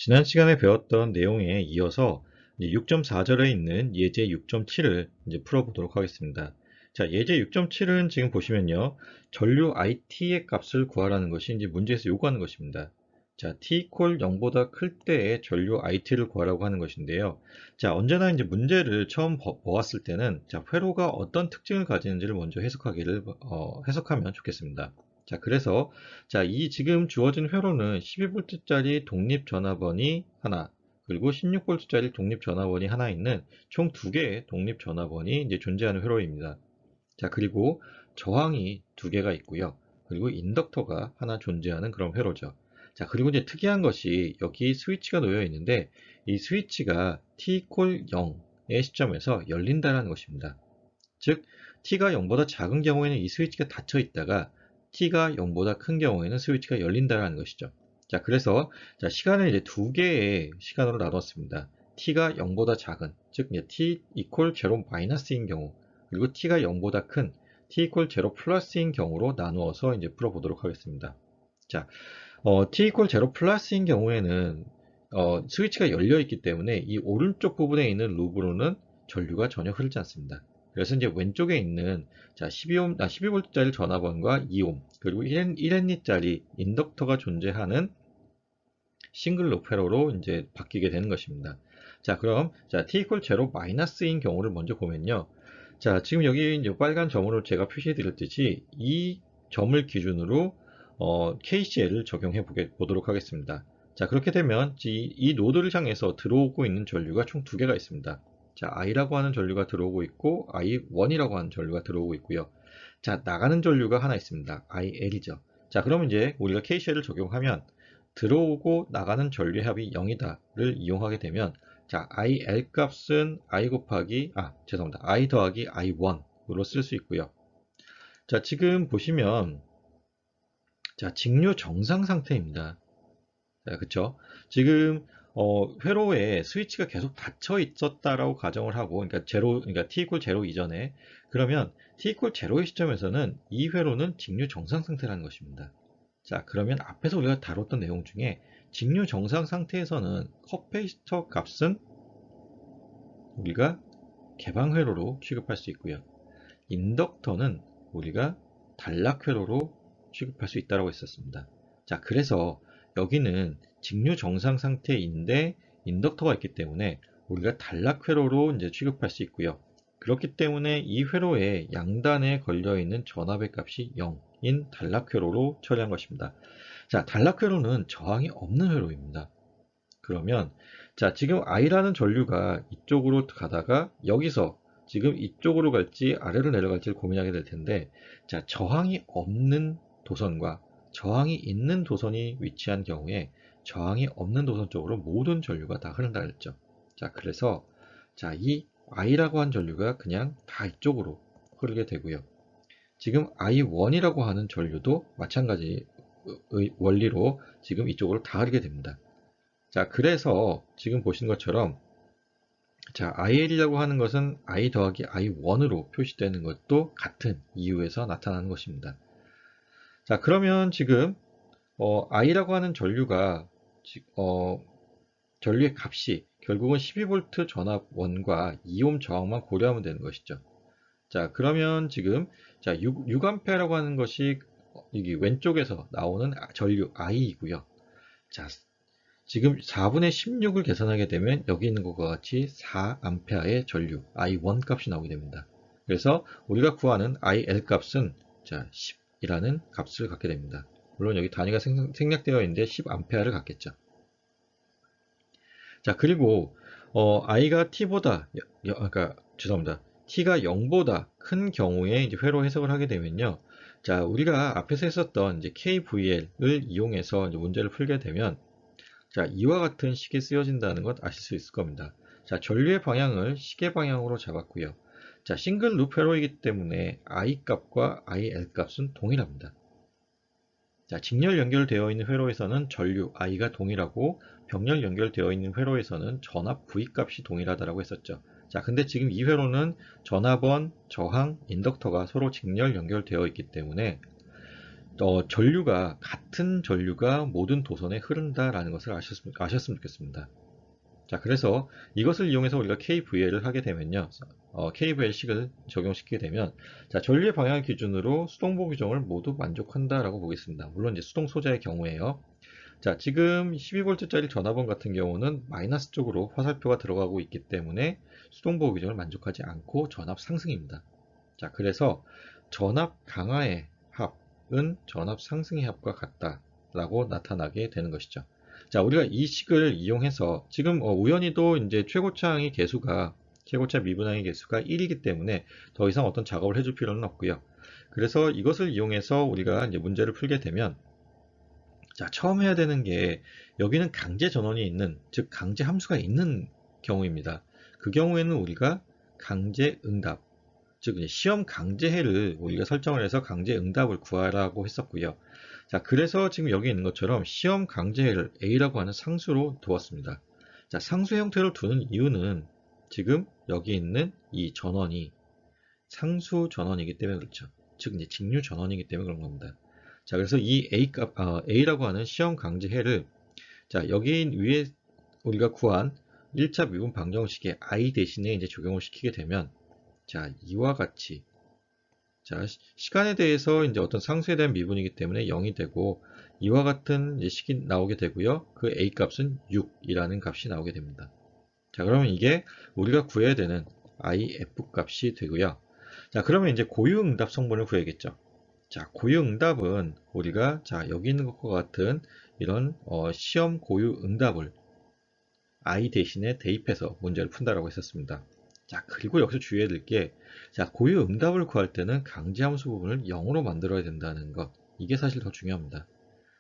지난 시간에 배웠던 내용에 이어서 6.4절에 있는 예제 6.7을 이제 풀어보도록 하겠습니다. 자, 예제 6.7은 지금 보시면요. 전류 IT의 값을 구하라는 것이 이제 문제에서 요구하는 것입니다. 자, t 0보다 클 때의 전류 IT를 구하라고 하는 것인데요. 자, 언제나 이제 문제를 처음 보았을 때는 자, 회로가 어떤 특징을 가지는지를 먼저 해석하면 좋겠습니다. 자, 그래서 자, 이 지금 주어진 회로는 12V짜리 독립 전화번이 하나, 그리고 16V짜리 독립 전화번이 하나 있는 총 두 개의 독립 전화번이 이제 존재하는 회로입니다. 자, 그리고 저항이 두 개가 있고요. 그리고 인덕터가 하나 존재하는 그런 회로죠. 자, 그리고 이제 특이한 것이 여기 스위치가 놓여 있는데 이 스위치가 t 0의 시점에서 열린다는 것입니다. 즉, t가 0보다 작은 경우에는 이 스위치가 닫혀 있다가 t가 0보다 큰 경우에는 스위치가 열린다는 것이죠. 자, 그래서 자, 시간을 이제 두 개의 시간으로 나눴습니다. t가 0보다 작은, 즉 이제 t equal 0 마이너스인 경우, 그리고 t가 0보다 큰 t equal 0 플러스인 경우로 나누어서 이제 풀어보도록 하겠습니다. 자, t equal 0 플러스인 경우에는 스위치가 열려 있기 때문에 이 오른쪽 부분에 있는 루브로는 전류가 전혀 흐르지 않습니다. 그래서 이제 왼쪽에 있는 자 12V짜리 전화번과 2옴 그리고 1Henry짜리 인덕터가 존재하는 싱글 룹 회로로 이제 바뀌게 되는 것입니다. 자, 그럼 자 t equal 0 마이너스인 경우를 먼저 보면요. 자, 지금 여기 이제 빨간 점으로 제가 표시해 드렸듯이 이 점을 기준으로 KCL을 적용해 보도록 하겠습니다. 자, 그렇게 되면 이 노드를 향해서 들어오고 있는 전류가 총 두 개가 있습니다. 자, I라고 하는 전류가 들어오고 있고 I1이라고 하는 전류가 들어오고 있고요. 자, 나가는 전류가 하나 있습니다. IL이죠. 자, 그럼 이제 우리가 KCL을 적용하면 들어오고 나가는 전류의 합이 0이다를 이용하게 되면 자, IL 값은 I 더하기 I1으로 쓸 수 있고요. 자, 지금 보시면 자, 직류 정상 상태입니다. 자, 그쵸? 지금 회로에 스위치가 계속 닫혀 있었다라고 가정을 하고, 그러니까 t equal 0 이전에 그러면 t equal 0의 시점에서는 이 회로는 직류 정상 상태라는 것입니다. 자, 그러면 앞에서 우리가 다뤘던 내용 중에 직류 정상 상태에서는 커패시터 값은 우리가 개방 회로로 취급할 수 있고요. 인덕터는 우리가 단락 회로로 취급할 수 있다고 했었습니다. 자, 그래서 여기는 직류 정상 상태인데 인덕터가 있기 때문에 우리가 단락 회로로 이제 취급할 수 있고요. 그렇기 때문에 이 회로에 양단에 걸려 있는 전압의 값이 0인 단락 회로로 처리한 것입니다. 자, 단락 회로는 저항이 없는 회로입니다. 그러면 자, 지금 I라는 전류가 이쪽으로 가다가 여기서 지금 이쪽으로 갈지 아래로 내려갈지를 고민하게 될 텐데 자, 저항이 없는 도선과 저항이 있는 도선이 위치한 경우에 저항이 없는 도선 쪽으로 모든 전류가 다 흐른다 그랬죠. 자, 그래서 자, 이 I라고 한 전류가 그냥 다 이쪽으로 흐르게 되고요. 지금 I1이라고 하는 전류도 마찬가지 원리로 지금 이쪽으로 다 흐르게 됩니다. 자, 그래서 지금 보신 것처럼 자, IL이라고 하는 것은 I 더하기 I1으로 표시되는 것도 같은 이유에서 나타나는 것입니다. 자, 그러면 지금 I라고 하는 전류가 전류의 값이 결국은 12V 전압원과 2옴 저항만 고려하면 되는 것이죠. 자, 그러면 지금 자, 6A라고 하는 것이 여기 왼쪽에서 나오는 전류 I이고요. 자, 지금 4분의 16을 계산하게 되면 여기 있는 것과 같이 4A의 전류 I1 값이 나오게 됩니다. 그래서 우리가 구하는 IL 값은 자, 10이라는 값을 갖게 됩니다. 물론 여기 단위가 생략되어 있는데 10A를 갖겠죠. 자, 그리고 I가 T보다 죄송합니다. T가 0보다 큰 경우에 이제 회로 해석을 하게 되면요. 자, 우리가 앞에서 했었던 이제 KVL을 이용해서 이제 문제를 풀게 되면 자, 이와 같은 식이 쓰여진다는 것 아실 수 있을 겁니다. 자, 전류의 방향을 시계 방향으로 잡았고요. 자, 싱글 룹 회로이기 때문에 I 값과 IL 값은 동일합니다. 자, 직렬 연결되어 있는 회로에서는 전류 I가 동일하고 병렬 연결되어 있는 회로에서는 전압 V 값이 동일하다고 했었죠. 자, 근데 지금 이 회로는 전압원, 저항, 인덕터가 서로 직렬 연결되어 있기 때문에 같은 전류가 모든 도선에 흐른다라는 것을 아셨으면 좋겠습니다. 자, 그래서 이것을 이용해서 우리가 KVL을 하게 되면요. KVL식을 적용시키게 되면, 자, 전류의 방향을 기준으로 수동보 규정을 모두 만족한다라고 보겠습니다. 물론 이제 수동 소자의 경우에요. 자, 지금 12V짜리 전압원 같은 경우는 마이너스 쪽으로 화살표가 들어가고 있기 때문에 수동보 규정을 만족하지 않고 전압 상승입니다. 자, 그래서 전압 강화의 합은 전압 상승의 합과 같다라고 나타나게 되는 것이죠. 자, 우리가 이 식을 이용해서 지금 우연히도 이제 최고차 미분항의 개수가 1이기 때문에 더 이상 어떤 작업을 해줄 필요는 없고요. 그래서 이것을 이용해서 우리가 이제 문제를 풀게 되면, 자, 처음 해야 되는 게 여기는 강제 전원이 있는, 즉 강제 함수가 있는 경우입니다. 그 경우에는 우리가 강제 응답, 즉 시험 강제해를 우리가 설정을 해서 강제 응답을 구하라고 했었고요. 자, 그래서 지금 여기 있는 것처럼 시험 강제해를 A라고 하는 상수로 두었습니다. 자, 상수 형태로 두는 이유는 지금 여기 있는 이 전원이 상수 전원이기 때문에 그렇죠. 즉 이제 직류 전원이기 때문에 그런 겁니다. 자, 그래서 이 A라고 하는 시험 강제해를, 자, 여기 위에 우리가 구한 1차 미분 방정식의 I 대신에 이제 적용을 시키게 되면, 자, 이와 같이, 자, 시간에 대해서 이제 어떤 상수에 대한 미분이기 때문에 0이 되고, 이와 같은 식이 나오게 되고요. 그 A 값은 6이라는 값이 나오게 됩니다. 자, 그러면 이게 우리가 구해야 되는 IF 값이 되고요. 자, 그러면 이제 고유응답 성분을 구해야겠죠. 자, 고유응답은 우리가, 자, 여기 있는 것과 같은 이런 시험 고유응답을 I 대신에 대입해서 문제를 푼다라고 했었습니다. 자, 그리고 여기서 주의해야 될 게, 자, 고유응답을 구할 때는 강제함수 부분을 0으로 만들어야 된다는 것. 이게 사실 더 중요합니다.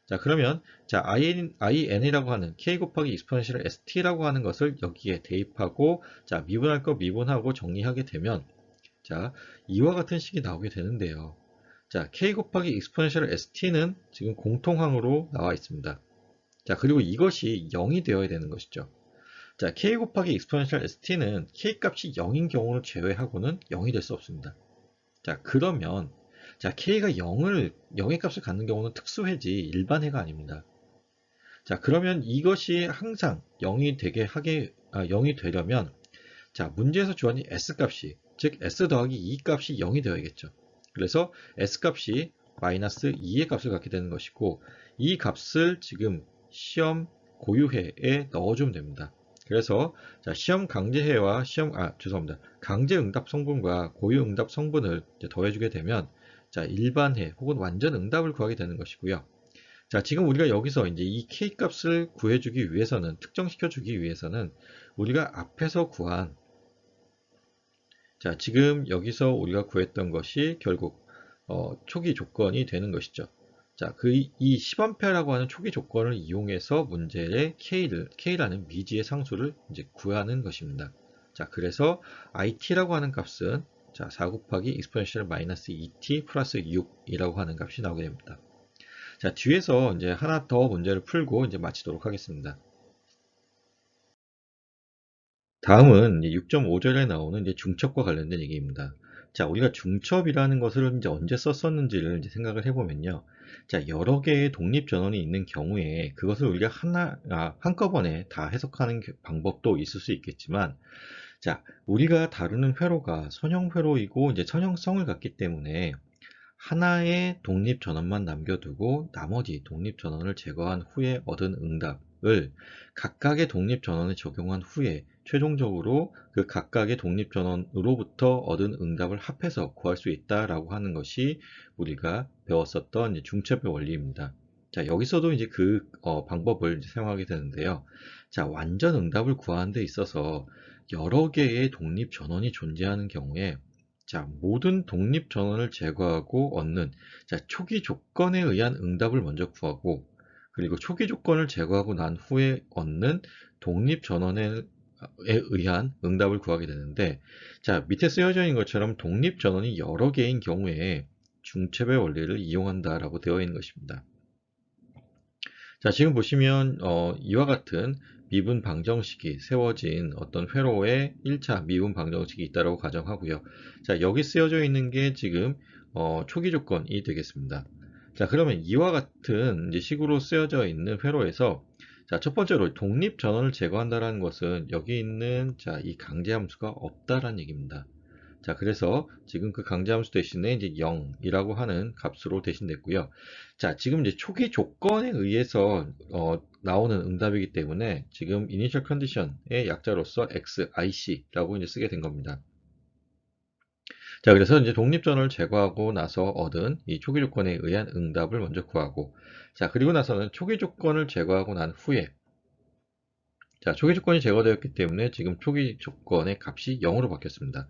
자, 그러면, 자, in이라고 하는 k 곱하기 exponential st라고 하는 것을 여기에 대입하고, 자, 미분할 거 미분하고 정리하게 되면, 자, 이와 같은 식이 나오게 되는데요. 자, k 곱하기 exponential st는 지금 공통항으로 나와 있습니다. 자, 그리고 이것이 0이 되어야 되는 것이죠. 자, k 곱하기 exponential st는 k 값이 0인 경우를 제외하고는 0이 될 수 없습니다. 자, 그러면, 자, k가 0의 값을 갖는 경우는 특수해지 일반해가 아닙니다. 자, 그러면 이것이 항상 0이 되려면, 자, 문제에서 주어진 s 값이, 즉 s 더하기 2 값이 0이 되어야겠죠. 그래서 s 값이 마이너스 2의 값을 갖게 되는 것이고, 이 값을 지금 시험 고유해에 넣어주면 됩니다. 그래서, 자, 시험 강제해와 죄송합니다. 강제 응답 성분과 고유 응답 성분을 더해주게 되면, 자, 일반해 혹은 완전 응답을 구하게 되는 것이고요. 자, 지금 우리가 여기서 이제 이 k 값을 구해주기 위해서는, 특정시켜주기 위해서는 우리가 앞에서 구한, 자, 지금 여기서 우리가 구했던 것이 결국 초기 조건이 되는 것이죠. 자, 이 10A라고 하는 초기 조건을 이용해서 문제의 K라는 미지의 상수를 이제 구하는 것입니다. 자, 그래서 IT라고 하는 값은, 자, 4 곱하기 exponential 마이너스 2t 플러스 6이라고 하는 값이 나오게 됩니다. 자, 뒤에서 이제 하나 더 문제를 풀고 이제 마치도록 하겠습니다. 다음은 6.5절에 나오는 이제 중첩과 관련된 얘기입니다. 자, 우리가 중첩이라는 것을 이제 언제 썼었는지를 이제 생각을 해보면요. 자, 여러 개의 독립 전원이 있는 경우에 그것을 우리가 한꺼번에 다 해석하는 방법도 있을 수 있겠지만, 자, 우리가 다루는 회로가 선형 회로이고 이제 선형성을 갖기 때문에 하나의 독립 전원만 남겨두고 나머지 독립 전원을 제거한 후에 얻은 응답을 각각의 독립 전원에 적용한 후에 최종적으로 그 각각의 독립 전원으로부터 얻은 응답을 합해서 구할 수 있다라고 하는 것이 우리가 배웠었던 중첩의 원리입니다. 자, 여기서도 이제 그 방법을 이제 사용하게 되는데요. 자, 완전 응답을 구하는 데 있어서 여러 개의 독립 전원이 존재하는 경우에, 자, 모든 독립 전원을 제거하고 얻는, 자, 초기 조건에 의한 응답을 먼저 구하고, 그리고 초기 조건을 제거하고 난 후에 얻는 독립 전원에 의한 응답을 구하게 되는데, 자, 밑에 쓰여져 있는 것처럼 독립 전원이 여러 개인 경우에 중첩의 원리를 이용한다라고 되어 있는 것입니다. 자, 지금 보시면 이와 같은 미분 방정식이 세워진 어떤 회로에 1차 미분 방정식이 있다고 가정하고요. 자, 여기 쓰여져 있는 게 지금 초기 조건이 되겠습니다. 자, 그러면 이와 같은 이제 식으로 쓰여져 있는 회로에서 자, 첫 번째로 독립 전원을 제거한다라는 것은 여기 있는 자, 이 강제 함수가 없다라는 얘기입니다. 자, 그래서 지금 그 강제 함수 대신에 이제 0이라고 하는 값으로 대신됐고요. 자, 지금 이제 초기 조건에 의해서 나오는 응답이기 때문에 지금 initial condition의 약자로서 xic라고 이제 쓰게 된 겁니다. 자, 그래서 이제 독립전원을 제거하고 나서 얻은 이 초기 조건에 의한 응답을 먼저 구하고, 자, 그리고 나서는 초기 조건을 제거하고 난 후에, 자, 초기 조건이 제거되었기 때문에 지금 초기 조건의 값이 0으로 바뀌었습니다.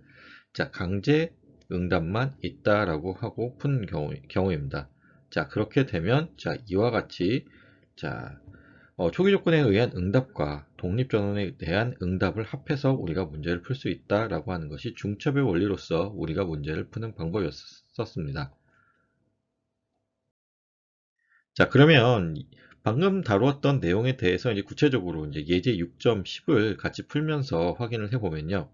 자, 강제 응답만 있다라고 하고 푼 경우입니다. 자, 그렇게 되면, 자, 이와 같이, 자, 초기 조건에 의한 응답과 독립전원에 대한 응답을 합해서 우리가 문제를 풀 수 있다라고 하는 것이 중첩의 원리로서 우리가 문제를 푸는 방법이었습니다. 자, 그러면 방금 다루었던 내용에 대해서 이제 구체적으로 이제 예제 6.10을 같이 풀면서 확인을 해보면요.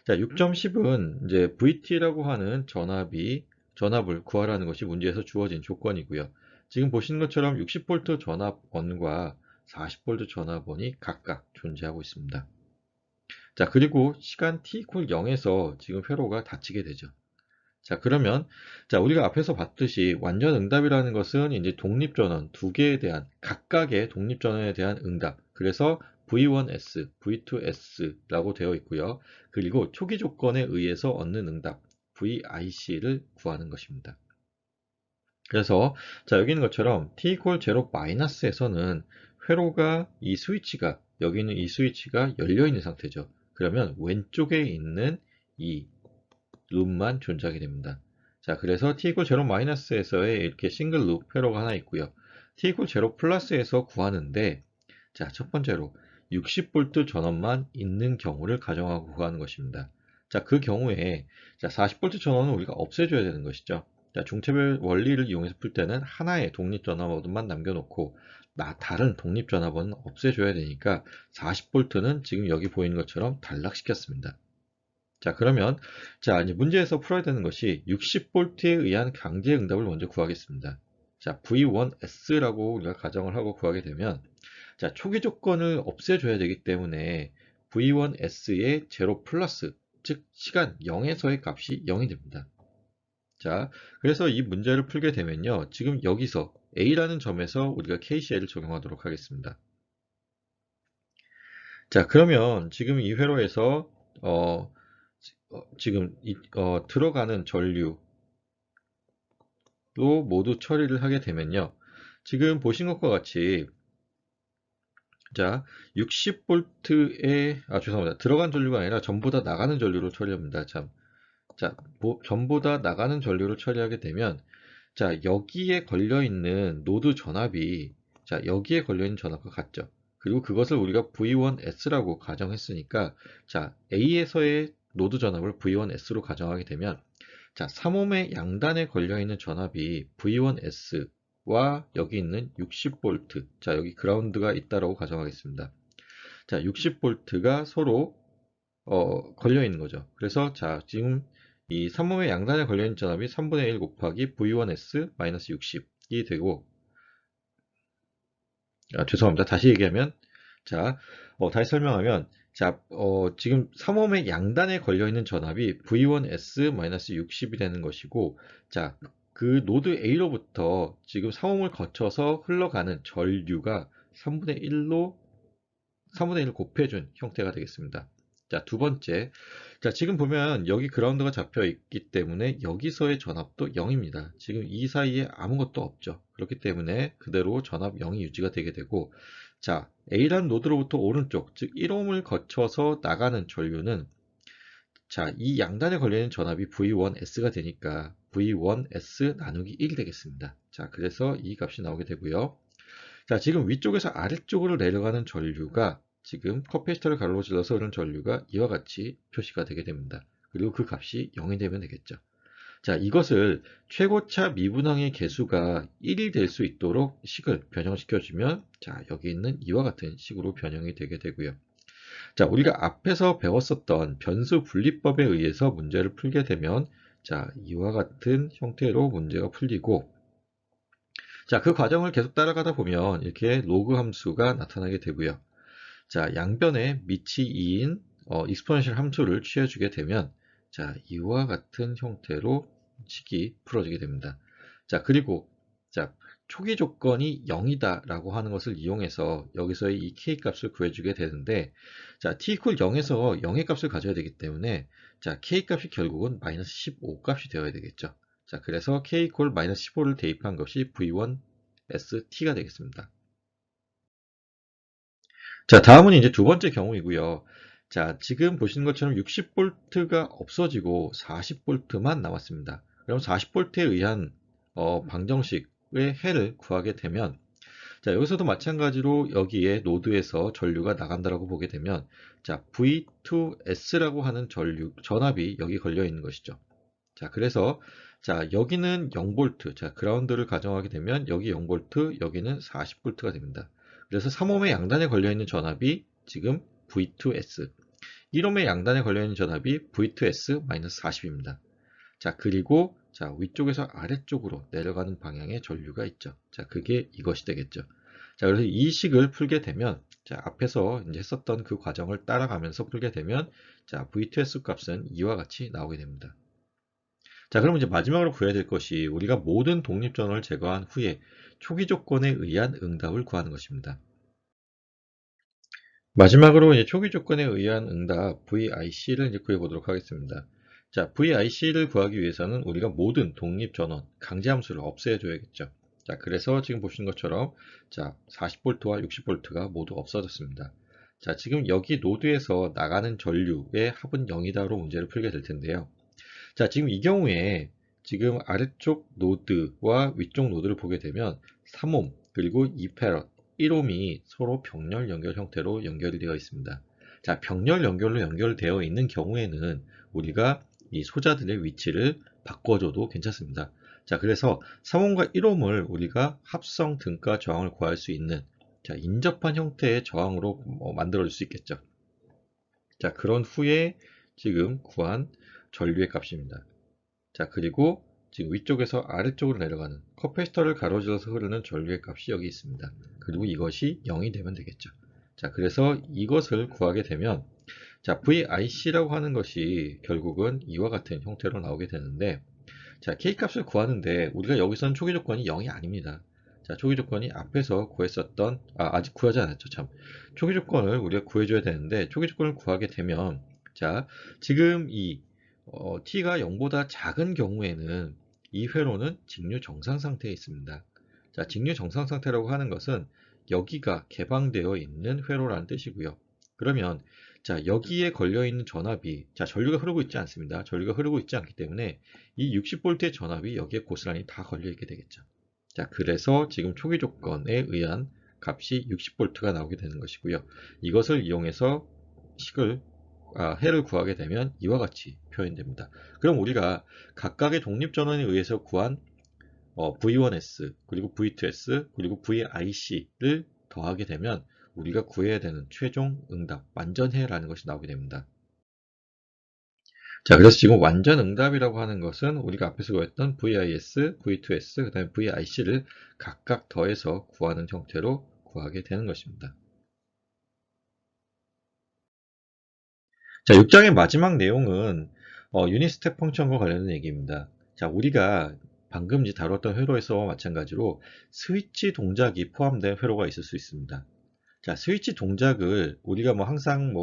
자, 6.10은 이제 VT라고 하는 전압을 구하라는 것이 문제에서 주어진 조건이고요. 지금 보시는 것처럼 60V 전압원과 40V 전압원이 각각 존재하고 있습니다. 자, 그리고 시간 t 0에서 지금 회로가 닫히게 되죠. 자, 그러면 자, 우리가 앞에서 봤듯이 완전 응답이라는 것은 이제 독립전원 두 개에 대한 각각의 독립전원에 대한 응답. 그래서 V1S, V2S라고 되어 있고요. 그리고 초기 조건에 의해서 얻는 응답 VIC를 구하는 것입니다. 그래서 자, 여기 있는 것처럼 t = 0-에서는 회로가 이 스위치가 여기 있는 이 스위치가 열려 있는 상태죠. 그러면 왼쪽에 있는 이 룹만 존재하게 됩니다. 자, 그래서 t = 0-에서의 이렇게 싱글 룹 회로가 하나 있고요. t = 0+에서 구하는데, 자, 첫 번째로 60V 전원만 있는 경우를 가정하고 구하는 것입니다. 자, 그 경우에 자, 40V 전원은 우리가 없애줘야 되는 것이죠. 자, 중첩의 원리를 이용해서 풀 때는 하나의 독립전압원만 남겨놓고 다른 독립전압원은 없애줘야 되니까 40V는 지금 여기 보이는 것처럼 단락시켰습니다. 자, 그러면 자, 이제 문제에서 풀어야 되는 것이 60V에 의한 강제 응답을 먼저 구하겠습니다. 자, V1S라고 우리가 가정을 하고 구하게 되면 자, 초기 조건을 없애줘야 되기 때문에 V1S의 0+, 즉 시간 0에서의 값이 0이 됩니다. 자, 그래서 이 문제를 풀게 되면요. 지금 여기서 A라는 점에서 우리가 KCL을 적용하도록 하겠습니다. 자, 그러면 지금 이 회로에서 지금 들어가는 전류로 모두 처리를 하게 되면요. 지금 보신 것과 같이 자, 60V에 죄송합니다. 들어간 전류가 아니라 전부 다 나가는 전류로 처리합니다. 자, 전부 다 나가는 전류를 처리하게 되면 자, 여기에 걸려 있는 노드 전압이 자, 여기에 걸려 있는 전압과 같죠. 그리고 그것을 우리가 V1S라고 가정했으니까 자, A에서의 노드 전압을 V1S로 가정하게 되면 자, 3옴의 양단에 걸려 있는 전압이 V1S와 여기 있는 60V 자, 여기 그라운드가 있다라고 가정하겠습니다. 자, 60V가 서로 걸려 있는 거죠. 그래서 자, 지금 이 3옴의 양단에 걸려 있는 전압이 3분의 1 곱하기 V1S-60이 되고 죄송합니다. 다시 얘기하면 자, 다시 설명하면 자, 지금 3옴의 양단에 걸려 있는 전압이 V1S-60이 되는 것이고 자, 그 노드 A로부터 지금 3옴을 거쳐서 흘러가는 전류가 3분의 1 곱해준 형태가 되겠습니다. 자, 두 번째. 자, 지금 보면 여기 그라운드가 잡혀 있기 때문에 여기서의 전압도 0입니다. 지금 이 사이에 아무것도 없죠. 그렇기 때문에 그대로 전압 0이 유지가 되게 되고, 자, A라는 노드로부터 오른쪽, 즉 1옴을 거쳐서 나가는 전류는 자, 이 양단에 걸려있는 전압이 V1S가 되니까 V1S 나누기 1이 되겠습니다. 자, 그래서 이 값이 나오게 되고요. 자, 지금 위쪽에서 아래쪽으로 내려가는 전류가 지금 커피시터를 가로로 질러서 흐르는 전류가 이와 같이 표시가 되게 됩니다. 그리고 그 값이 0이 되면 되겠죠. 자, 이것을 최고차 미분항의 개수가 1이 될 수 있도록 식을 변형시켜주면 자, 여기 있는 이와 같은 식으로 변형이 되게 되고요. 자, 우리가 앞에서 배웠었던 변수 분리법에 의해서 문제를 풀게 되면 자, 이와 같은 형태로 문제가 풀리고 자, 그 과정을 계속 따라가다 보면 이렇게 로그 함수가 나타나게 되고요. 자, 양변에 밑이 2인 익스포넨셜 함수를 취해주게 되면 자, 이와 같은 형태로 식이 풀어지게 됩니다. 자, 그리고 자, 초기 조건이 0이다 라고 하는 것을 이용해서 여기서의 이 k 값을 구해주게 되는데 자, t equal 0에서 0의 값을 가져야 되기 때문에 자, k 값이 결국은 마이너스 15 값이 되어야 되겠죠. 자, 그래서 k equal 마이너스 15를 대입한 것이 v1st가 되겠습니다. 자, 다음은 이제 두 번째 경우이고요. 자, 지금 보시는 것처럼 60V가 없어지고 40V만 남았습니다. 그럼 40V에 의한 방정식의 해를 구하게 되면 자, 여기서도 마찬가지로 여기에 노드에서 전류가 나간다라고 보게 되면 자, V2S라고 하는 전압이 여기 걸려 있는 것이죠. 자, 그래서 자, 여기는 0V, 자, 그라운드를 가정하게 되면 여기 0V, 여기는 40V가 됩니다. 그래서 3옴의 양단에 걸려 있는 전압이 지금 V2S, 1옴의 양단에 걸려 있는 전압이 V2S-40입니다. 자, 그리고 자, 위쪽에서 아래쪽으로 내려가는 방향의 전류가 있죠. 자, 그게 이것이 되겠죠. 자, 그래서 이 식을 풀게 되면 자, 앞에서 이제 했었던 그 과정을 따라가면서 풀게 되면 자, V2S 값은 이와 같이 나오게 됩니다. 자, 그럼 이제 마지막으로 구해야 될 것이 우리가 모든 독립전원을 제거한 후에 초기 조건에 의한 응답을 구하는 것입니다. 마지막으로 이제 초기 조건에 의한 응답 VIC를 이제 구해보도록 하겠습니다. 자, VIC를 구하기 위해서는 우리가 모든 독립전원 강제함수를 없애줘야겠죠. 자, 그래서 지금 보시는 것처럼 자, 40V와 60V가 모두 없어졌습니다. 자, 지금 여기 노드에서 나가는 전류의 합은 0이다로 문제를 풀게 될 텐데요. 자, 지금 이 경우에 지금 아래쪽 노드와 위쪽 노드를 보게 되면 3옴 그리고 2페럿 1옴이 서로 병렬 연결 형태로 연결이 되어 있습니다. 자, 병렬 연결로 연결되어 있는 경우에는 우리가 이 소자들의 위치를 바꿔줘도 괜찮습니다. 자, 그래서 3옴과 1옴을 우리가 합성 등가 저항을 구할 수 있는 자, 인접한 형태의 저항으로 만들어 줄 수 있겠죠. 자, 그런 후에 지금 구한 전류의 값입니다. 자, 그리고 지금 위쪽에서 아래쪽으로 내려가는 커패시터를 가로질러서 흐르는 전류의 값이 여기 있습니다. 그리고 이것이 0이 되면 되겠죠. 자, 그래서 이것을 구하게 되면 자, VIC라고 하는 것이 결국은 이와 같은 형태로 나오게 되는데 자, K 값을 구하는데 우리가 여기서는 초기 조건이 0이 아닙니다. 자, 초기 조건이 앞에서 구했었던 아직 구하지 않았죠. 참. 초기 조건을 우리가 구해줘야 되는데 초기 조건을 구하게 되면 자, 지금 이 t가 0보다 작은 경우에는 이 회로는 직류 정상 상태에 있습니다. 자, 직류 정상 상태라고 하는 것은 여기가 개방되어 있는 회로라는 뜻이고요. 그러면 자, 여기에 걸려 있는 전압이 자, 전류가 흐르고 있지 않습니다. 전류가 흐르고 있지 않기 때문에 이 60V의 전압이 여기에 고스란히 다 걸려 있게 되겠죠. 자, 그래서 지금 초기 조건에 의한 값이 60V가 나오게 되는 것이고요. 이것을 이용해서 해를 구하게 되면 이와 같이 표현됩니다. 그럼 우리가 각각의 독립전원에 의해서 구한 V1S, 그리고 V2S, 그리고 VIC를 더하게 되면 우리가 구해야 되는 최종 응답, 완전해라는 것이 나오게 됩니다. 자, 그래서 지금 완전 응답이라고 하는 것은 우리가 앞에서 구했던 VIS, V2S, 그 다음에 VIC를 각각 더해서 구하는 형태로 구하게 되는 것입니다. 자, 6장의 마지막 내용은 유닛 스텝 펑션과 관련된 얘기입니다. 자, 우리가 방금 다뤘던 회로에서와 마찬가지로 스위치 동작이 포함된 회로가 있을 수 있습니다. 자, 스위치 동작을 우리가 항상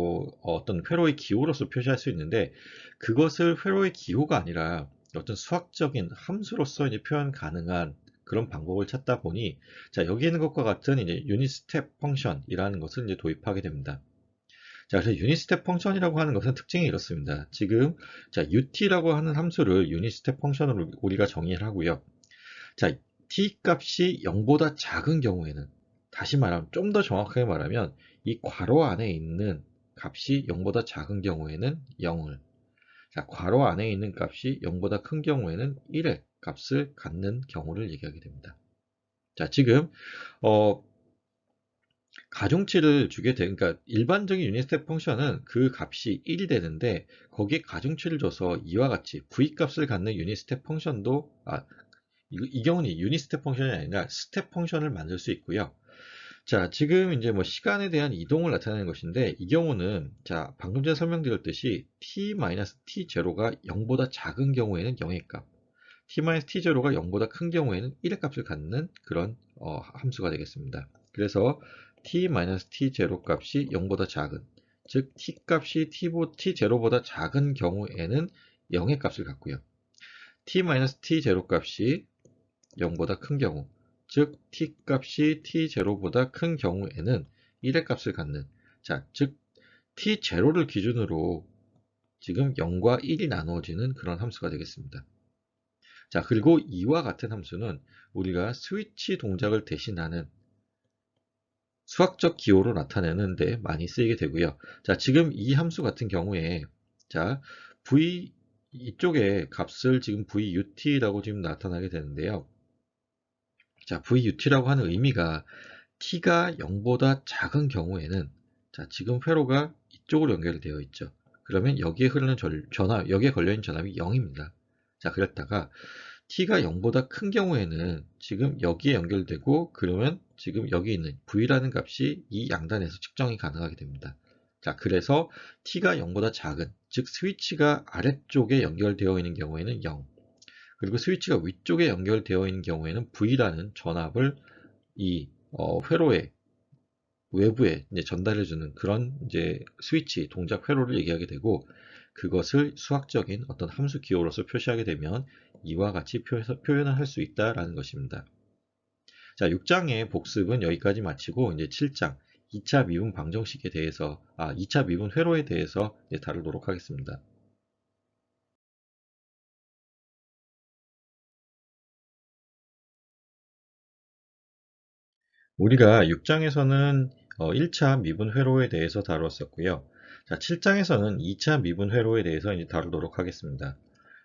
어떤 회로의 기호로서 표시할 수 있는데 그것을 회로의 기호가 아니라 어떤 수학적인 함수로서 이제 표현 가능한 그런 방법을 찾다 보니 자, 여기 있는 것과 같은 이제 유닛 스텝 펑션이라는 것을 이제 도입하게 됩니다. 자, 그래서 유닛 스텝 펑션이라고 하는 것은 특징이 이렇습니다. 지금 자, ut라고 하는 함수를 유닛 스텝 펑션으로 우리가 정의를 하고요. 자, t 값이 0보다 작은 경우에는 다시 말하면 좀 더 정확하게 말하면 이 괄호 안에 있는 값이 0보다 작은 경우에는 0을 자, 괄호 안에 있는 값이 0보다 큰 경우에는 1의 값을 갖는 경우를 얘기하게 됩니다. 자, 지금 가중치를 주게 되 그러니까 일반적인 유닛 스텝 펑션은 그 값이 1이 되는데 거기에 가중치를 줘서 이와 같이 v 값을 갖는 유닛 스텝 펑션도 이 경우는 유닛 스텝 펑션이 아니라 스텝 펑션을 만들 수 있고요. 자, 지금 이제 뭐 시간에 대한 이동을 나타내는 것인데, 이 경우는, 자, 방금 전에 설명드렸듯이 t-t0가 0보다 작은 경우에는 0의 값, t-t0가 0보다 큰 경우에는 1의 값을 갖는 그런 함수가 되겠습니다. 그래서 t-t0 값이 0보다 작은, 즉 t 값이 t0보다 작은 경우에는 0의 값을 갖고요. t-t0 값이 0보다 큰 경우, 즉 t 값이 t0보다 큰 경우에는 1의 값을 갖는, 자, 즉 t0를 기준으로 지금 0과 1이 나누어지는 그런 함수가 되겠습니다. 자, 그리고 이와 같은 함수는 우리가 스위치 동작을 대신하는 수학적 기호로 나타내는 데 많이 쓰이게 되고요. 자, 지금 이 함수 같은 경우에, 자, v 이쪽에 값을 지금 VUT라고 지금 나타나게 되는데요. 자, VUT라고 하는 의미가 t가 0보다 작은 경우에는, 자, 지금 회로가 이쪽으로 연결되어 있죠. 그러면 여기에 흐르는 전압, 여기에 걸려있는 전압이 0입니다. 자, 그랬다가 t가 0보다 큰 경우에는 지금 여기에 연결되고, 그러면 지금 여기 있는 v라는 값이 이 양단에서 측정이 가능하게 됩니다. 자, 그래서 t가 0보다 작은, 즉 스위치가 아래쪽에 연결되어 있는 경우에는 0, 그리고 스위치가 위쪽에 연결되어 있는 경우에는 v라는 전압을 이 회로의 외부에 이제 전달해주는 그런 이제 스위치 동작 회로를 얘기하게 되고, 그것을 수학적인 어떤 함수 기호로서 표시하게 되면 이와 같이 표현을 할 수 있다라는 것입니다. 자, 6장의 복습은 여기까지 마치고 이제 7장 2차 미분 방정식에 대해서 2차 미분 회로에 대해서 이제 다루도록 하겠습니다. 우리가 6장에서는 1차 미분 회로에 대해서 다루었었고요. 자, 7장에서는 2차 미분 회로에 대해서 이제 다루도록 하겠습니다.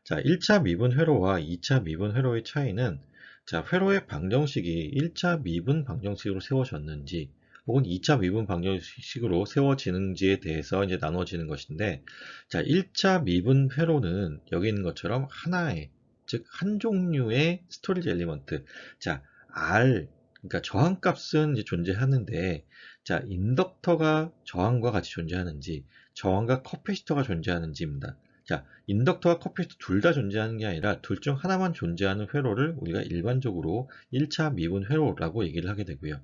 자, 1차 미분 회로와 2차 미분 회로의 차이는, 자, 회로의 방정식이 1차 미분 방정식으로 세워졌는지 혹은 2차 미분 방정식으로 세워지는지에 대해서 이제 나눠지는 것인데, 자, 1차 미분 회로는 여기 있는 것처럼 하나의, 즉 한 종류의 스토리지 엘리먼트, 자, R, 그러니까 저항값은 이제 존재하는데, 자, 인덕터가 저항과 같이 존재하는지, 저항과 커패시터가 존재하는지입니다. 자, 인덕터와 커패시터 둘 다 존재하는 게 아니라 둘 중 하나만 존재하는 회로를 우리가 일반적으로 1차 미분 회로라고 얘기를 하게 되고요.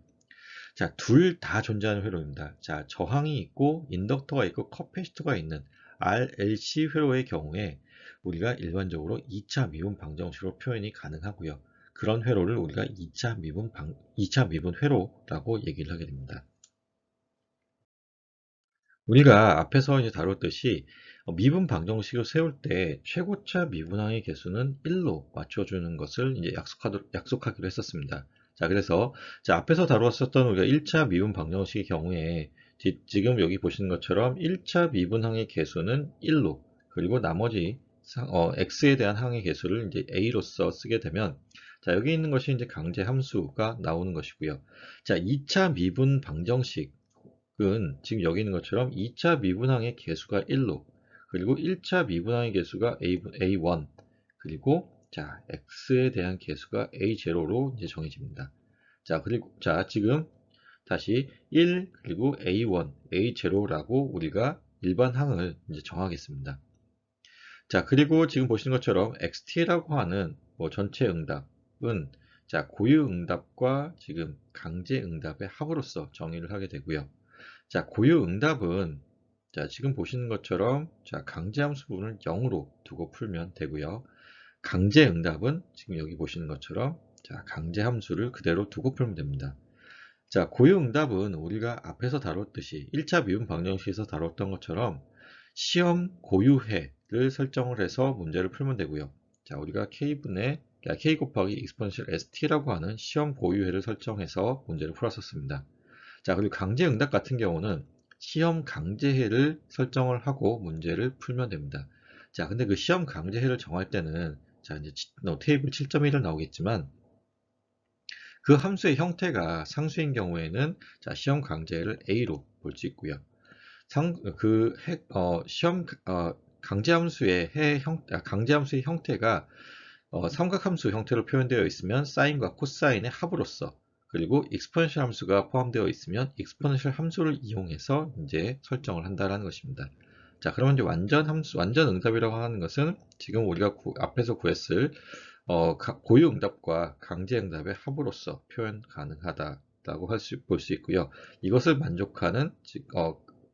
자, 둘 다 존재하는 회로입니다. 자, 저항이 있고 인덕터가 있고 커패시터가 있는 RLC 회로의 경우에 우리가 일반적으로 2차 미분 방정식으로 표현이 가능하고요. 그런 회로를 우리가 2차 미분 회로라고 얘기를 하게 됩니다. 우리가 앞에서 이제 다뤘듯이 미분 방정식을 세울 때 최고차 미분항의 개수는 1로 맞춰주는 것을 이제 약속하기로 했었습니다. 자, 그래서 자, 앞에서 다루었었던 우리가 1차 미분 방정식의 경우에 지금 여기 보시는 것처럼 1차 미분항의 개수는 1로, 그리고 나머지 x에 대한 항의 개수를 이제 a로서 쓰게 되면, 자, 여기 있는 것이 이제 강제 함수가 나오는 것이고요. 자, 2차 미분 방정식 은 지금 여기 있는 것처럼 2차 미분항의 개수가 1로, 그리고 1차 미분항의 개수가 A1, 그리고 자, x에 대한 개수가 A0로 이제 정해집니다. 자, 그리고 자, 지금 다시 1 그리고 A1, A0라고 우리가 일반 항을 이제 정하겠습니다. 자, 그리고 지금 보시는 것처럼 XT라고 하는 전체 응답은, 자, 고유 응답과 지금 강제 응답의 합으로서 정의를 하게 되고요. 자, 고유 응답은, 자, 지금 보시는 것처럼, 자, 강제함수 부분을 0으로 두고 풀면 되고요. 강제 응답은 지금 여기 보시는 것처럼, 자, 강제함수를 그대로 두고 풀면 됩니다. 자, 고유 응답은 우리가 앞에서 다뤘듯이 1차 미분 방정식에서 다뤘던 것처럼 시험 고유해를 설정을 해서 문제를 풀면 되고요. 자, 우리가 K 곱하기 exponential ST라고 하는 시험 고유해를 설정해서 문제를 풀었었습니다. 자, 그리고 강제 응답 같은 경우는 시험 강제해를 설정을 하고 문제를 풀면 됩니다. 자, 근데 그 시험 강제해를 정할 때는, 자, 이제 테이블 7.1은 나오겠지만, 그 함수의 형태가 상수인 경우에는, 자, 시험 강제해를 A로 볼 수 있고요. 시험 강제함수의 강제함수의 형태가 삼각함수 형태로 표현되어 있으면 사인과 코사인의 합으로서, 그리고 익스포넨셜 함수가 포함되어 있으면 익스포넨셜 함수를 이용해서 이제 설정을 한다라는 것입니다. 자, 그러면 이제 완전 함수, 완전 응답이라고 하는 것은 지금 우리가 앞에서 구했을 고유 응답과 강제 응답의 합으로서 표현 가능하다라고 볼 수 있고요. 이것을 만족하는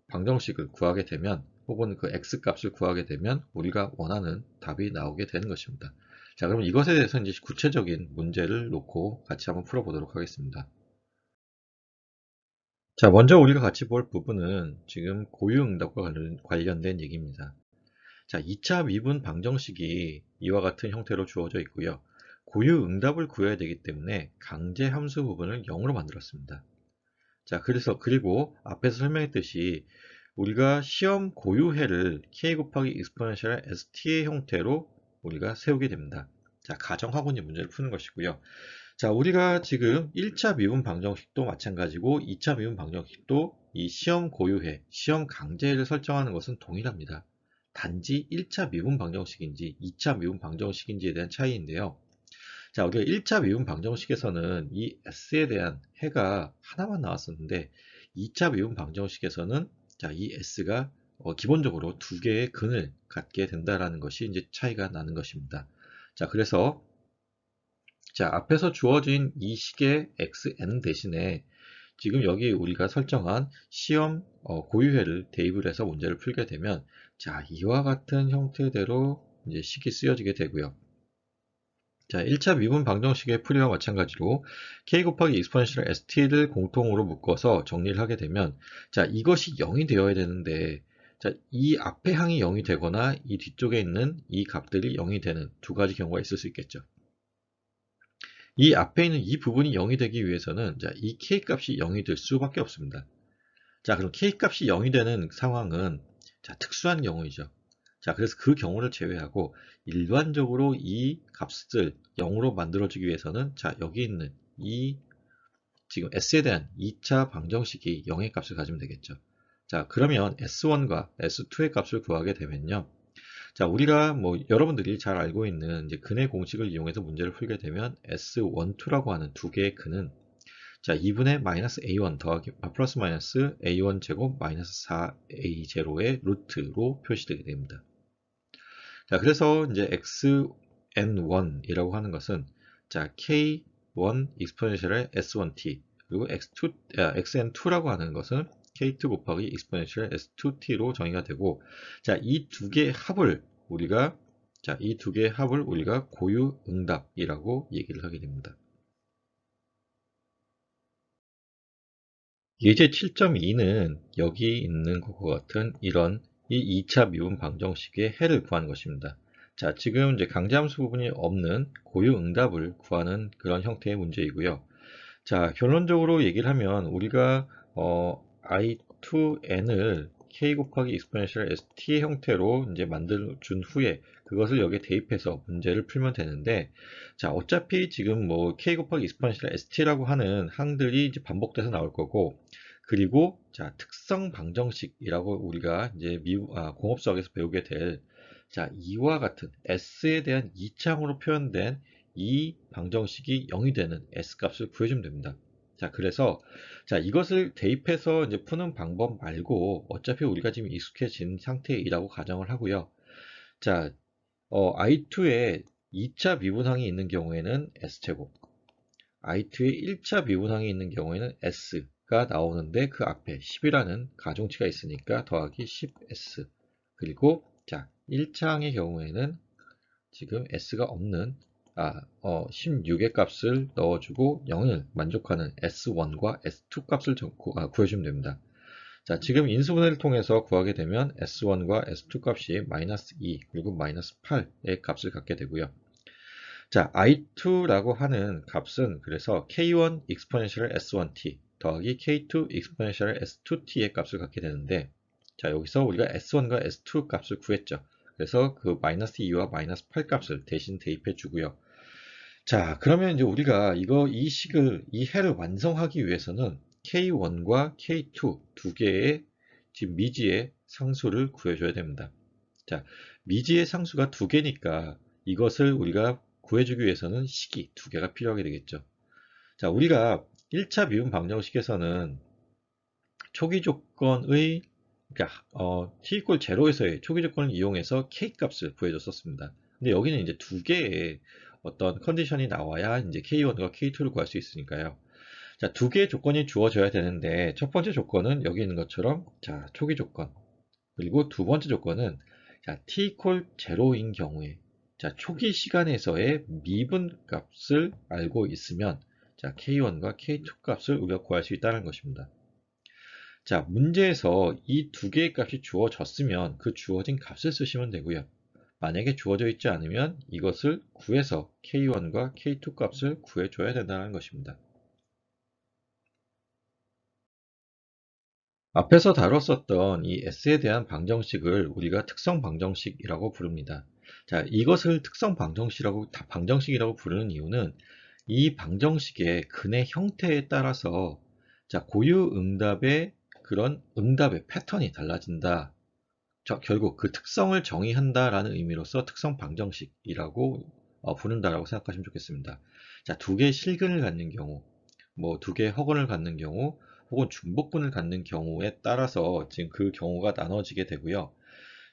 방정식을 구하게 되면, 혹은 그 x 값을 구하게 되면 우리가 원하는 답이 나오게 되는 것입니다. 자, 그럼 이것에 대해서 이제 구체적인 문제를 놓고 같이 한번 풀어보도록 하겠습니다. 자, 먼저 우리가 같이 볼 부분은 지금 고유응답과 관련된 얘기입니다. 자, 2차 미분 방정식이 이와 같은 형태로 주어져 있고요. 고유응답을 구해야 되기 때문에 강제 함수 부분을 0으로 만들었습니다. 자, 그리고 앞에서 설명했듯이 우리가 시험 고유해를 k 곱하기 exponential st의 형태로 우리가 세우게 됩니다. 자, 가정하고 이제 문제를 푸는 것이고요. 자, 우리가 지금 1차 미분 방정식도 마찬가지고 2차 미분 방정식도 이 시험 고유해, 시험 강제해를 설정하는 것은 동일합니다. 단지 1차 미분 방정식인지 2차 미분 방정식인지에 대한 차이인데요. 자, 우리가 1차 미분 방정식에서는 이 s에 대한 해가 하나만 나왔었는데 2차 미분 방정식에서는 자, 이 s가 기본적으로 두 개의 근을 갖게 된다라는 것이 이제 차이가 나는 것입니다. 자, 그래서 자, 앞에서 주어진 이 식의 xn 대신에 지금 여기 우리가 설정한 시험 고유해를 대입을 해서 문제를 풀게 되면 자, 이와 같은 형태대로 이제 식이 쓰여지게 되고요. 자, 1차 미분 방정식의 풀이와 마찬가지로 k 곱하기 exponential st를 공통으로 묶어서 정리를 하게 되면 자, 이것이 0이 되어야 되는데 자, 이 앞의 항이 0이 되거나 이 뒤쪽에 있는 이 값들이 0이 되는 두 가지 경우가 있을 수 있겠죠. 이 앞에 있는 이 부분이 0이 되기 위해서는 자, 이 k 값이 0이 될 수밖에 없습니다. 자, 그럼 k 값이 0이 되는 상황은 자, 특수한 경우이죠. 자, 그래서 그 경우를 제외하고 일반적으로 이 값을 0으로 만들어주기 위해서는 자, 여기 있는 이 지금 s에 대한 2차 방정식이 0의 값을 가지면 되겠죠. 자, 그러면 s1과 s2의 값을 구하게 되면요. 자, 우리가 뭐 여러분들이 잘 알고 있는 이제 근의 공식을 이용해서 문제를 풀게 되면 S12라고 하는 두 개의 근은 자, 2분의 마이너스 A1 더하기 플러스 마이너스 A1 제곱 마이너스 4A0의 루트로 표시되게 됩니다. 자, 그래서 이제 XN1이라고 하는 것은 자, K1 exponential의 S1t 그리고 XN2라고 하는 것은 K2 곱하기 exponential S2t로 정의가 되고 자, 이 두 개의 합을 우리가 고유 응답이라고 얘기를 하게 됩니다. 예제 7.2는 여기 있는 것과 같은 이런 이 2차 미분 방정식의 해를 구하는 것입니다. 자, 지금 이제 강제함수 부분이 없는 고유 응답을 구하는 그런 형태의 문제이고요. 자, 결론적으로 얘기를 하면 우리가 i2n을 k 곱하기 exponential st의 형태로 이제 만들어준 후에 그것을 여기에 대입해서 문제를 풀면 되는데, 자, 어차피 지금 뭐 k 곱하기 exponential st라고 하는 항들이 이제 반복돼서 나올 거고, 그리고 자, 특성 방정식이라고 우리가 이제 공업 수학에서 배우게 될 자, 이와 같은 s에 대한 이차항으로 표현된 이 방정식이 0이 되는 s값을 구해주면 됩니다. 자, 그래서 자, 이것을 대입해서 이제 푸는 방법 말고 어차피 우리가 지금 익숙해진 상태이라고 가정을 하고요. 자, i2에 2차 미분항이 있는 경우에는 s제곱, i2에 1차 미분항이 있는 경우에는 s가 나오는데 그 앞에 10이라는 가중치가 있으니까 더하기 10s, 그리고 자, 1차항의 경우에는 지금 s가 없는 16의 값을 넣어주고 0을 만족하는 s1과 s2 값을 구해주면 됩니다. 자, 지금 인수분해를 통해서 구하게 되면 s1과 s2 값이 마이너스 2 그리고 마이너스 8의 값을 갖게 되고요. 자, i2라고 하는 값은 그래서 k1 exponential s1t 더하기 k2 exponential s2t의 값을 갖게 되는데, 자, 여기서 우리가 s1과 s2 값을 구했죠. 그래서 그 마이너스 2와 마이너스 8 값을 대신 대입해 주고요. 자, 그러면 이제 우리가 이 해를 완성하기 위해서는 K1과 K2 두 개의 지금 미지의 상수를 구해줘야 됩니다. 자, 미지의 상수가 두 개니까 이것을 우리가 구해주기 위해서는 식이 두 개가 필요하게 되겠죠. 자, 우리가 1차 미분 방정식에서는 초기 조건의 그러니까 t = 0에서의 초기 조건을 이용해서 k 값을 구해줬었습니다. 근데 여기는 이제 두 개의 어떤 컨디션이 나와야 이제 k1과 k2를 구할 수 있으니까요. 자, 두 개의 조건이 주어져야 되는데 첫 번째 조건은 여기 있는 것처럼 자, 초기 조건. 그리고 두 번째 조건은 자, t = 0인 경우에 자, 초기 시간에서의 미분 값을 알고 있으면 자, k1과 k2 값을 우리가 구할 수 있다는 것입니다. 자, 문제에서 이 두 개의 값이 주어졌으면 그 주어진 값을 쓰시면 되고요. 만약에 주어져 있지 않으면 이것을 구해서 k1과 k2 값을 구해줘야 된다는 것입니다. 앞에서 다뤘었던 이 S에 대한 방정식을 우리가 특성 방정식이라고 부릅니다. 자, 이것을 특성 방정식이라고 부르는 이유는 이 방정식의 근의 형태에 따라서 자, 고유 응답의 그런 응답의 패턴이 달라진다. 결국 그 특성을 정의한다라는 의미로서 특성 방정식이라고 부른다라고 생각하시면 좋겠습니다. 자, 두 개의 실근을 갖는 경우, 뭐 두 개의 허근을 갖는 경우, 혹은 중복근을 갖는 경우에 따라서 지금 그 경우가 나눠지게 되고요.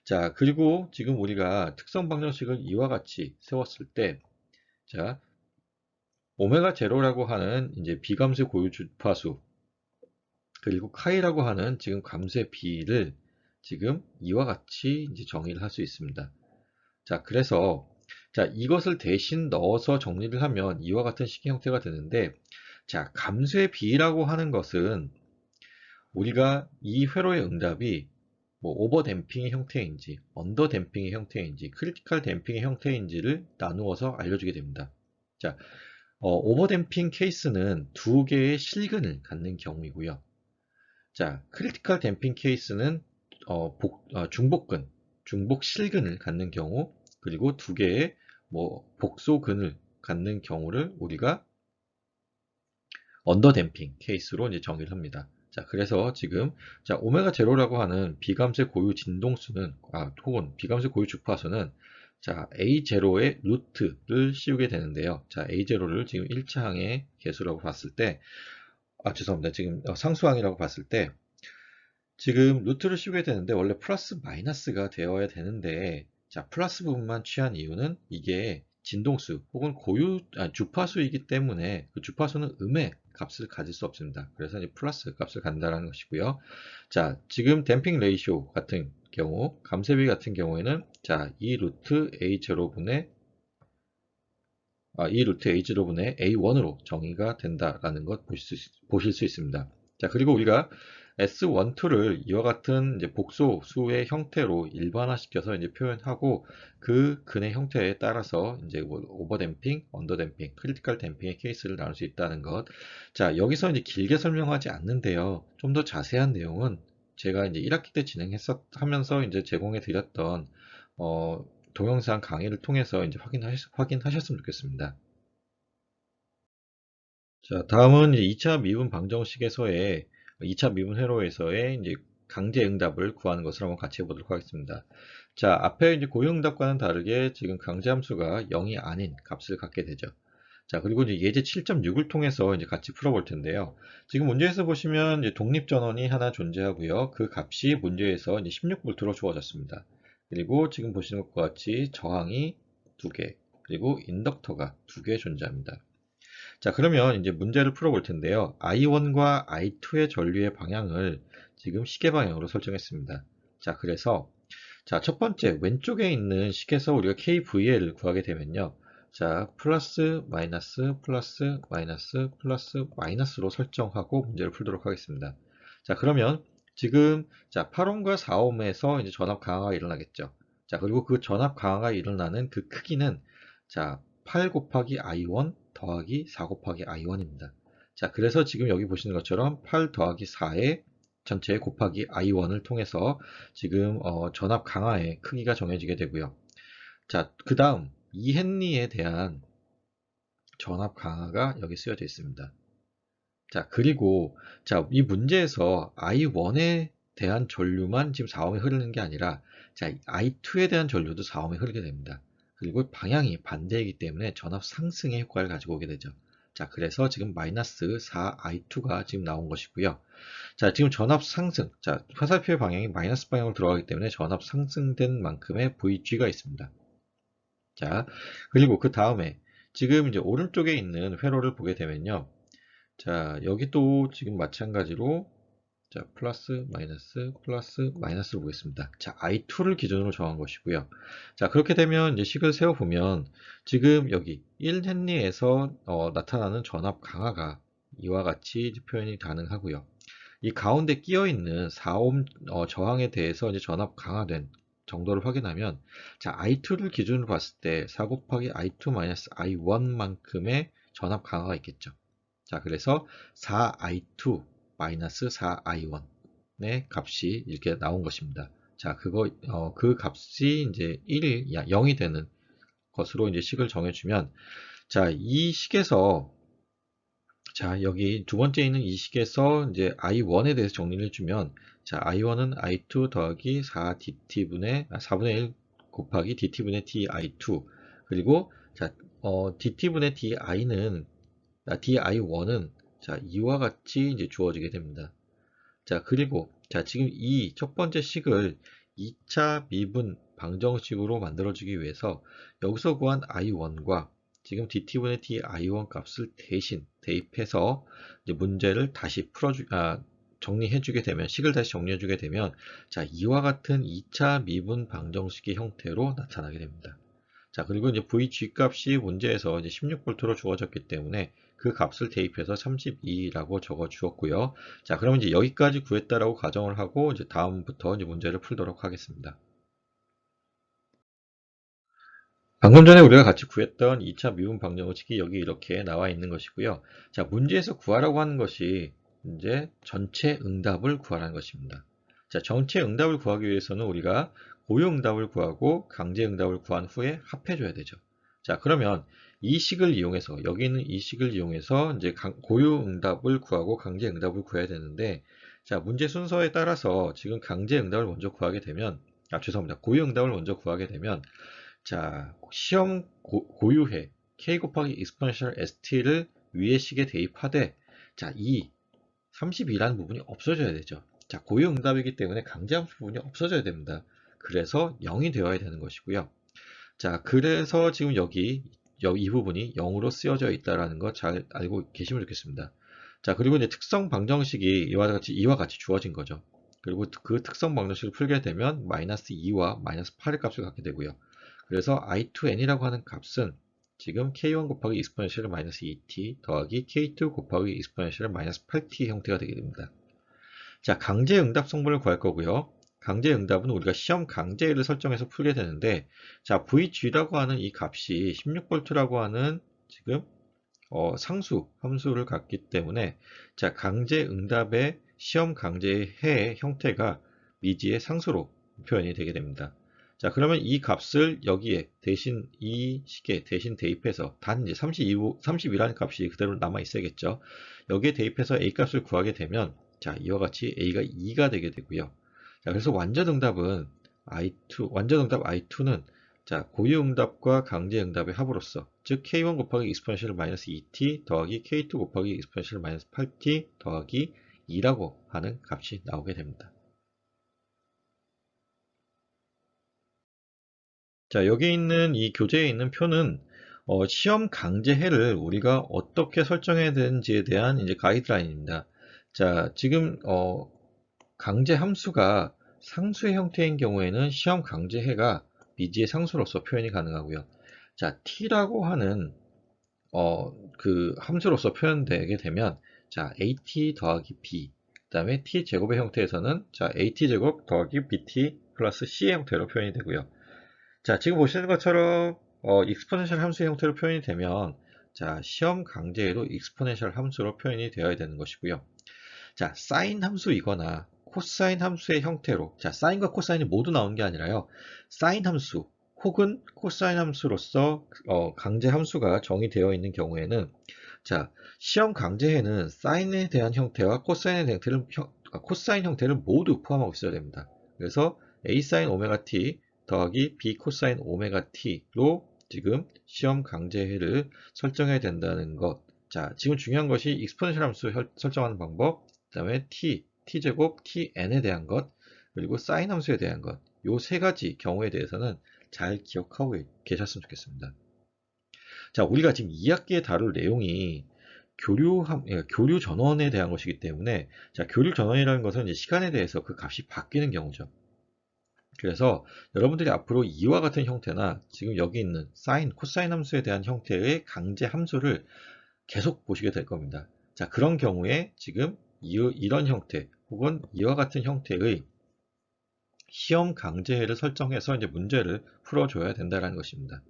자, 그리고 지금 우리가 특성 방정식을 이와 같이 세웠을 때, 자, 오메가 제로라고 하는 이제 비감수 고유 주파수, 그리고 카이라고 하는 지금 감수의 비를 지금 이와 같이 이제 정의를 할 수 있습니다. 자, 그래서 자, 이것을 대신 넣어서 정리를 하면 이와 같은 식의 형태가 되는데, 자, 감수의 비라고 하는 것은 우리가 이 회로의 응답이 뭐 오버 댐핑의 형태인지, 언더 댐핑의 형태인지, 크리티컬 댐핑의 형태인지를 나누어서 알려주게 됩니다. 자, 오버 댐핑 케이스는 두 개의 실근을 갖는 경우이고요. 자, 크리티컬 댐핑 케이스는 중복근, 중복 실근을 갖는 경우, 그리고 두 개의 뭐 복소근을 갖는 경우를 우리가 언더 댐핑 케이스로 이제 정의를 합니다. 자, 그래서 지금 자, 오메가 제로라고 하는 비감세 고유 진동수는 혹은 비감세 고유 주파수는 자, A0의 루트를 씌우게 되는데요. 자, A0를 지금 1차항의 개수라고 봤을 때 죄송합니다. 지금 상수항이라고 봤을 때 지금 루트를 씌우게 되는데 원래 플러스 마이너스가 되어야 되는데 자, 플러스 부분만 취한 이유는 이게 진동수 혹은 주파수이기 때문에 그 주파수는 음의 값을 가질 수 없습니다. 그래서 이제 플러스 값을 간다는 것이고요. 자, 지금 댐핑 레이쇼 같은 경우, 감쇄비 같은 경우에는 자, 이 루트 A0분의 A1으로 정의가 된다라는 것 보실 수 있습니다. 자, 그리고 우리가 S12를 이와 같은 이제 복소수의 형태로 일반화시켜서 이제 표현하고 그 근의 형태에 따라서 이제 오버댐핑, 언더댐핑, 크리티컬 댐핑의 케이스를 나눌 수 있다는 것. 자, 여기서 이제 길게 설명하지 않는데요. 좀 더 자세한 내용은 제가 이제 1학기 때 하면서 이제 제공해 드렸던 동영상 강의를 통해서 이제 확인하셨으면 좋겠습니다. 자, 다음은 이제 2차 미분 방정식에서의 2차 미분 회로에서의 이제 강제 응답을 구하는 것을 한번 같이 해보도록 하겠습니다. 자, 앞에 이제 고유 응답과는 다르게 지금 강제 함수가 0이 아닌 값을 갖게 되죠. 자, 그리고 이제 예제 7.6을 통해서 이제 같이 풀어볼 텐데요. 지금 문제에서 보시면 이제 독립전원이 하나 존재하고요. 그 값이 문제에서 이제 16V로 주어졌습니다. 그리고 지금 보시는 것과 같이 저항이 2개, 그리고 인덕터가 2개 존재합니다. 자, 그러면 이제 문제를 풀어볼 텐데요. I1과 I2의 전류의 방향을 지금 시계 방향으로 설정했습니다. 자, 그래서 자, 첫 번째 왼쪽에 있는 식에서 우리가 KVL을 구하게 되면요. 자, 플러스 마이너스 플러스 마이너스 플러스 마이너스로 설정하고 문제를 풀도록 하겠습니다. 자, 그러면 지금 자, 8옴과 4옴에서 이제 전압 강화가 일어나겠죠. 자, 그리고 그 전압 강화가 일어나는 그 크기는 자, 8 곱하기 I1 더하기 4 곱하기 I1입니다. 자, 그래서 지금 여기 보시는 것처럼 8 더하기 4의 전체 곱하기 I1을 통해서 지금 전압 강화의 크기가 정해지게 되고요. 자, 그 다음 이헨리에 대한 전압 강화가 여기 쓰여져 있습니다. 자, 그리고 자, 이 문제에서 I1에 대한 전류만 지금 4옴에 흐르는 게 아니라 자, I2에 대한 전류도 4옴에 흐르게 됩니다. 그리고 방향이 반대이기 때문에 전압 상승의 효과를 가지고 오게 되죠. 자, 그래서 지금 마이너스 4i2가 지금 나온 것이고요. 자, 지금 전압 상승. 자, 화살표의 방향이 마이너스 방향으로 들어가기 때문에 전압 상승된 만큼의 VG가 있습니다. 자, 그리고 그 다음에 지금 이제 오른쪽에 있는 회로를 보게 되면요. 자, 여기도 지금 마찬가지로 자, 플러스, 마이너스를 보겠습니다. 자, I2를 기준으로 정한 것이고요. 자, 그렇게 되면 이제 식을 세워보면 지금 여기 1헨리에서 나타나는 전압 강화가 이와 같이 이제 표현이 가능하고요. 이 가운데 끼어 있는 4옴 저항에 대해서 이제 전압 강화된 정도를 확인하면 자, I2를 기준으로 봤을 때 4 곱하기 I2 마이너스 I1만큼의 전압 강화가 있겠죠. 자, 그래서 4i2 마이너스 4i1의 값이 이렇게 나온 것입니다. 자, 그 값이 이제 0이 되는 것으로 이제 식을 정해주면, 자, 이 식에서, 자, 여기 두 번째 있는 이 식에서 이제 i1에 대해서 정리를 해주면, 자, i1은 i2 더하기 4분의 1 곱하기 dt분의 di2, 그리고, 자, dt분의 di1은 자, 이와 같이 이제 주어지게 됩니다. 자, 그리고 자, 지금 이 첫 번째 식을 2차 미분 방정식으로 만들어주기 위해서 여기서 구한 i1과 지금 dt분의 di1 값을 대신 대입해서 이제 문제를 다시 정리해주게 되면, 식을 다시 정리해주게 되면, 자, 이와 같은 2차 미분 방정식의 형태로 나타나게 됩니다. 자, 그리고 이제 VG 값이 문제에서 이제 16V로 주어졌기 때문에 그 값을 대입해서 32라고 적어 주었고요. 자, 그러면 이제 여기까지 구했다라고 가정을 하고 이제 다음부터 이제 문제를 풀도록 하겠습니다. 방금 전에 우리가 같이 구했던 2차 미분 방정식이 여기 이렇게 나와 있는 것이고요. 자, 문제에서 구하라고 하는 것이 이제 전체 응답을 구하라는 것입니다. 자, 전체 응답을 구하기 위해서는 우리가 고유 응답을 구하고 강제 응답을 구한 후에 합해줘야 되죠. 자, 그러면 이 식을 이용해서, 여기 있는 이 식을 이용해서 이제 고유 응답을 구하고 강제 응답을 구해야 되는데, 자, 문제 순서에 따라서 지금 강제 응답을 먼저 구하게 되면, 죄송합니다. 고유 응답을 먼저 구하게 되면, 자, 시험 고유해 k 곱하기 exponential st를 위의 식에 대입하되, 자, 이 32라는 부분이 없어져야 되죠. 자, 고유 응답이기 때문에 강제함수 부분이 없어져야 됩니다. 그래서 0이 되어야 되는 것이고요. 자, 그래서 지금 이 부분이 0으로 쓰여져 있다는 거 잘 알고 계시면 좋겠습니다. 자, 그리고 이제 특성 방정식이 이와 같이 주어진 거죠. 그리고 그 특성 방정식을 풀게 되면 마이너스 2와 마이너스 8의 값을 갖게 되고요. 그래서 i2n이라고 하는 값은 지금 k1 곱하기 exponential 마이너스 2t 더하기 k2 곱하기 exponential 마이너스 8t 형태가 되게 됩니다. 자, 강제 응답 성분을 구할 거고요. 강제 응답은 우리가 시험 강제를 설정해서 풀게 되는데, 자, VG라고 하는 이 값이 16V라고 하는 지금 함수를 갖기 때문에, 자, 강제 응답의 시험 강제의 형태가 미지의 상수로 표현이 되게 됩니다. 자, 그러면 이 값을 여기에 이 식에 대신 대입해서 단 이제 32라는 값이 그대로 남아 있어야겠죠. 여기에 대입해서 a 값을 구하게 되면, 자, 이와 같이 a가 2가 되게 되고요. 자, 그래서 완전 응답 i2는 자, 고유 응답과 강제 응답의 합으로서, 즉 k1 곱하기 exponential 마이너스 2t 더하기 k2 곱하기 exponential 마이너스 8t 더하기 2라고 하는 값이 나오게 됩니다. 자, 여기 있는 이 교재에 있는 표는 시험 강제해를 우리가 어떻게 설정해야 되는지에 대한 이제 가이드라인입니다. 자, 지금 강제 함수가 상수의 형태인 경우에는 시험 강제해가 미지의 상수로서 표현이 가능하고요. 자, t라고 하는 그 함수로서 표현되게 되면, 자, at 더하기 b, 그 다음에 t 제곱의 형태에서는 자, at 제곱 더하기 bt 플러스 c의 형태로 표현이 되고요. 자, 지금 보시는 것처럼 익스포넨셜 함수의 형태로 표현이 되면, 자, 시험 강제에도 익스포넨셜 함수로 표현이 되어야 되는 것이고요. 자, 사인 함수이거나 코사인 함수의 형태로, 자, 사인과 코사인이 모두 나오는 게 아니라요, 사인 함수 혹은 코사인 함수로서 강제 함수가 정의되어 있는 경우에는, 자, 시험 강제에는 사인에 대한 형태와 코사인 형태를 모두 포함하고 있어야 됩니다. 그래서 a 사인 오메가 t 더하기 b 코사인 오메가 t로 지금 시험 강제해를 설정해야 된다는 것. 자, 지금 중요한 것이 익스포넨셜 함수 설정하는 방법, 그 다음에 t제곱, tn에 대한 것, 그리고 사인 함수에 대한 것. 요 세 가지 경우에 대해서는 잘 기억하고 계셨으면 좋겠습니다. 자, 우리가 지금 2학기에 다룰 내용이 교류 전원에 대한 것이기 때문에, 자, 교류 전원이라는 것은 이제 시간에 대해서 그 값이 바뀌는 경우죠. 그래서 여러분들이 앞으로 이와 같은 형태나 지금 여기 있는 사인, 코사인 함수에 대한 형태의 강제 함수를 계속 보시게 될 겁니다. 자, 그런 경우에 지금 이런 형태 혹은 이와 같은 형태의 시험 강제해를 설정해서 이제 문제를 풀어줘야 된다는 것입니다.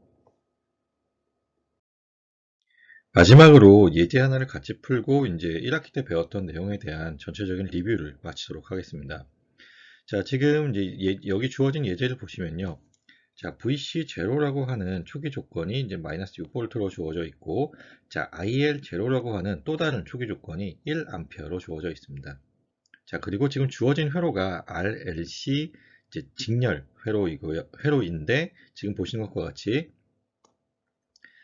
마지막으로 예제 하나를 같이 풀고 이제 1학기 때 배웠던 내용에 대한 전체적인 리뷰를 마치도록 하겠습니다. 자, 지금 이제 여기 주어진 예제를 보시면요. 자, VC0라고 하는 초기 조건이 이제 마이너스 6V로 주어져 있고, 자, IL0라고 하는 또 다른 초기 조건이 1A로 주어져 있습니다. 자, 그리고 지금 주어진 회로가 RLC 이제 직렬 회로인데, 지금 보시는 것과 같이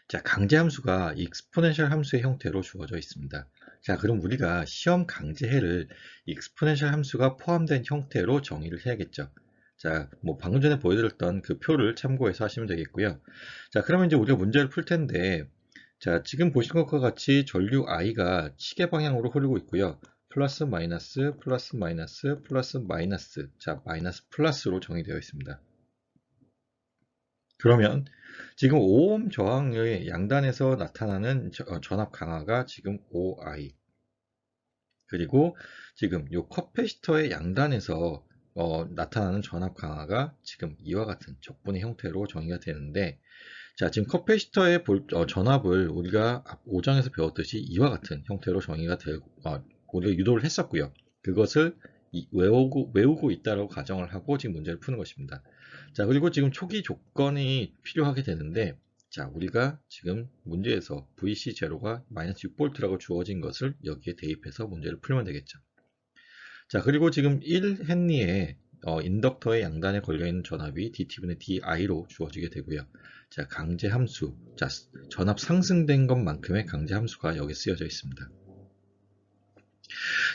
자, 강제 함수가 익스포넨셜 함수의 형태로 주어져 있습니다. 자, 그럼 우리가 시험 강제해를 익스포넨셜 함수가 포함된 형태로 정의를 해야겠죠. 자, 뭐 방금 전에 보여드렸던 그 표를 참고해서 하시면 되겠고요. 자, 그러면 이제 우리가 문제를 풀 텐데, 자, 지금 보신 것과 같이 전류 I가 시계 방향으로 흐르고 있고요. 플러스 마이너스, 플러스 마이너스, 플러스 마이너스, 자, 마이너스 플러스로 정의되어 있습니다. 그러면 지금 5옴 저항의 양단에서 나타나는 전압 강화가 지금 OI, 그리고 지금 이 커패시터의 양단에서 나타나는 전압 강화가 지금 이와 같은 적분의 형태로 정의가 되는데, 자, 지금 커패시터의 전압을 우리가 5장에서 배웠듯이 이와 같은 형태로 정의가 되고 우리가 유도를 했었고요. 그것을 외우고 있다라고 가정을 하고 지금 문제를 푸는 것입니다. 자, 그리고 지금 초기 조건이 필요하게 되는데, 자, 우리가 지금 문제에서 VC0가 마이너스 6V라고 주어진 것을 여기에 대입해서 문제를 풀면 되겠죠. 자, 그리고 지금 1헨리의 인덕터의 양단에 걸려있는 전압이 dt분의 di로 주어지게 되고요. 자, 강제 함수, 자, 전압 상승된 것만큼의 강제 함수가 여기 쓰여져 있습니다.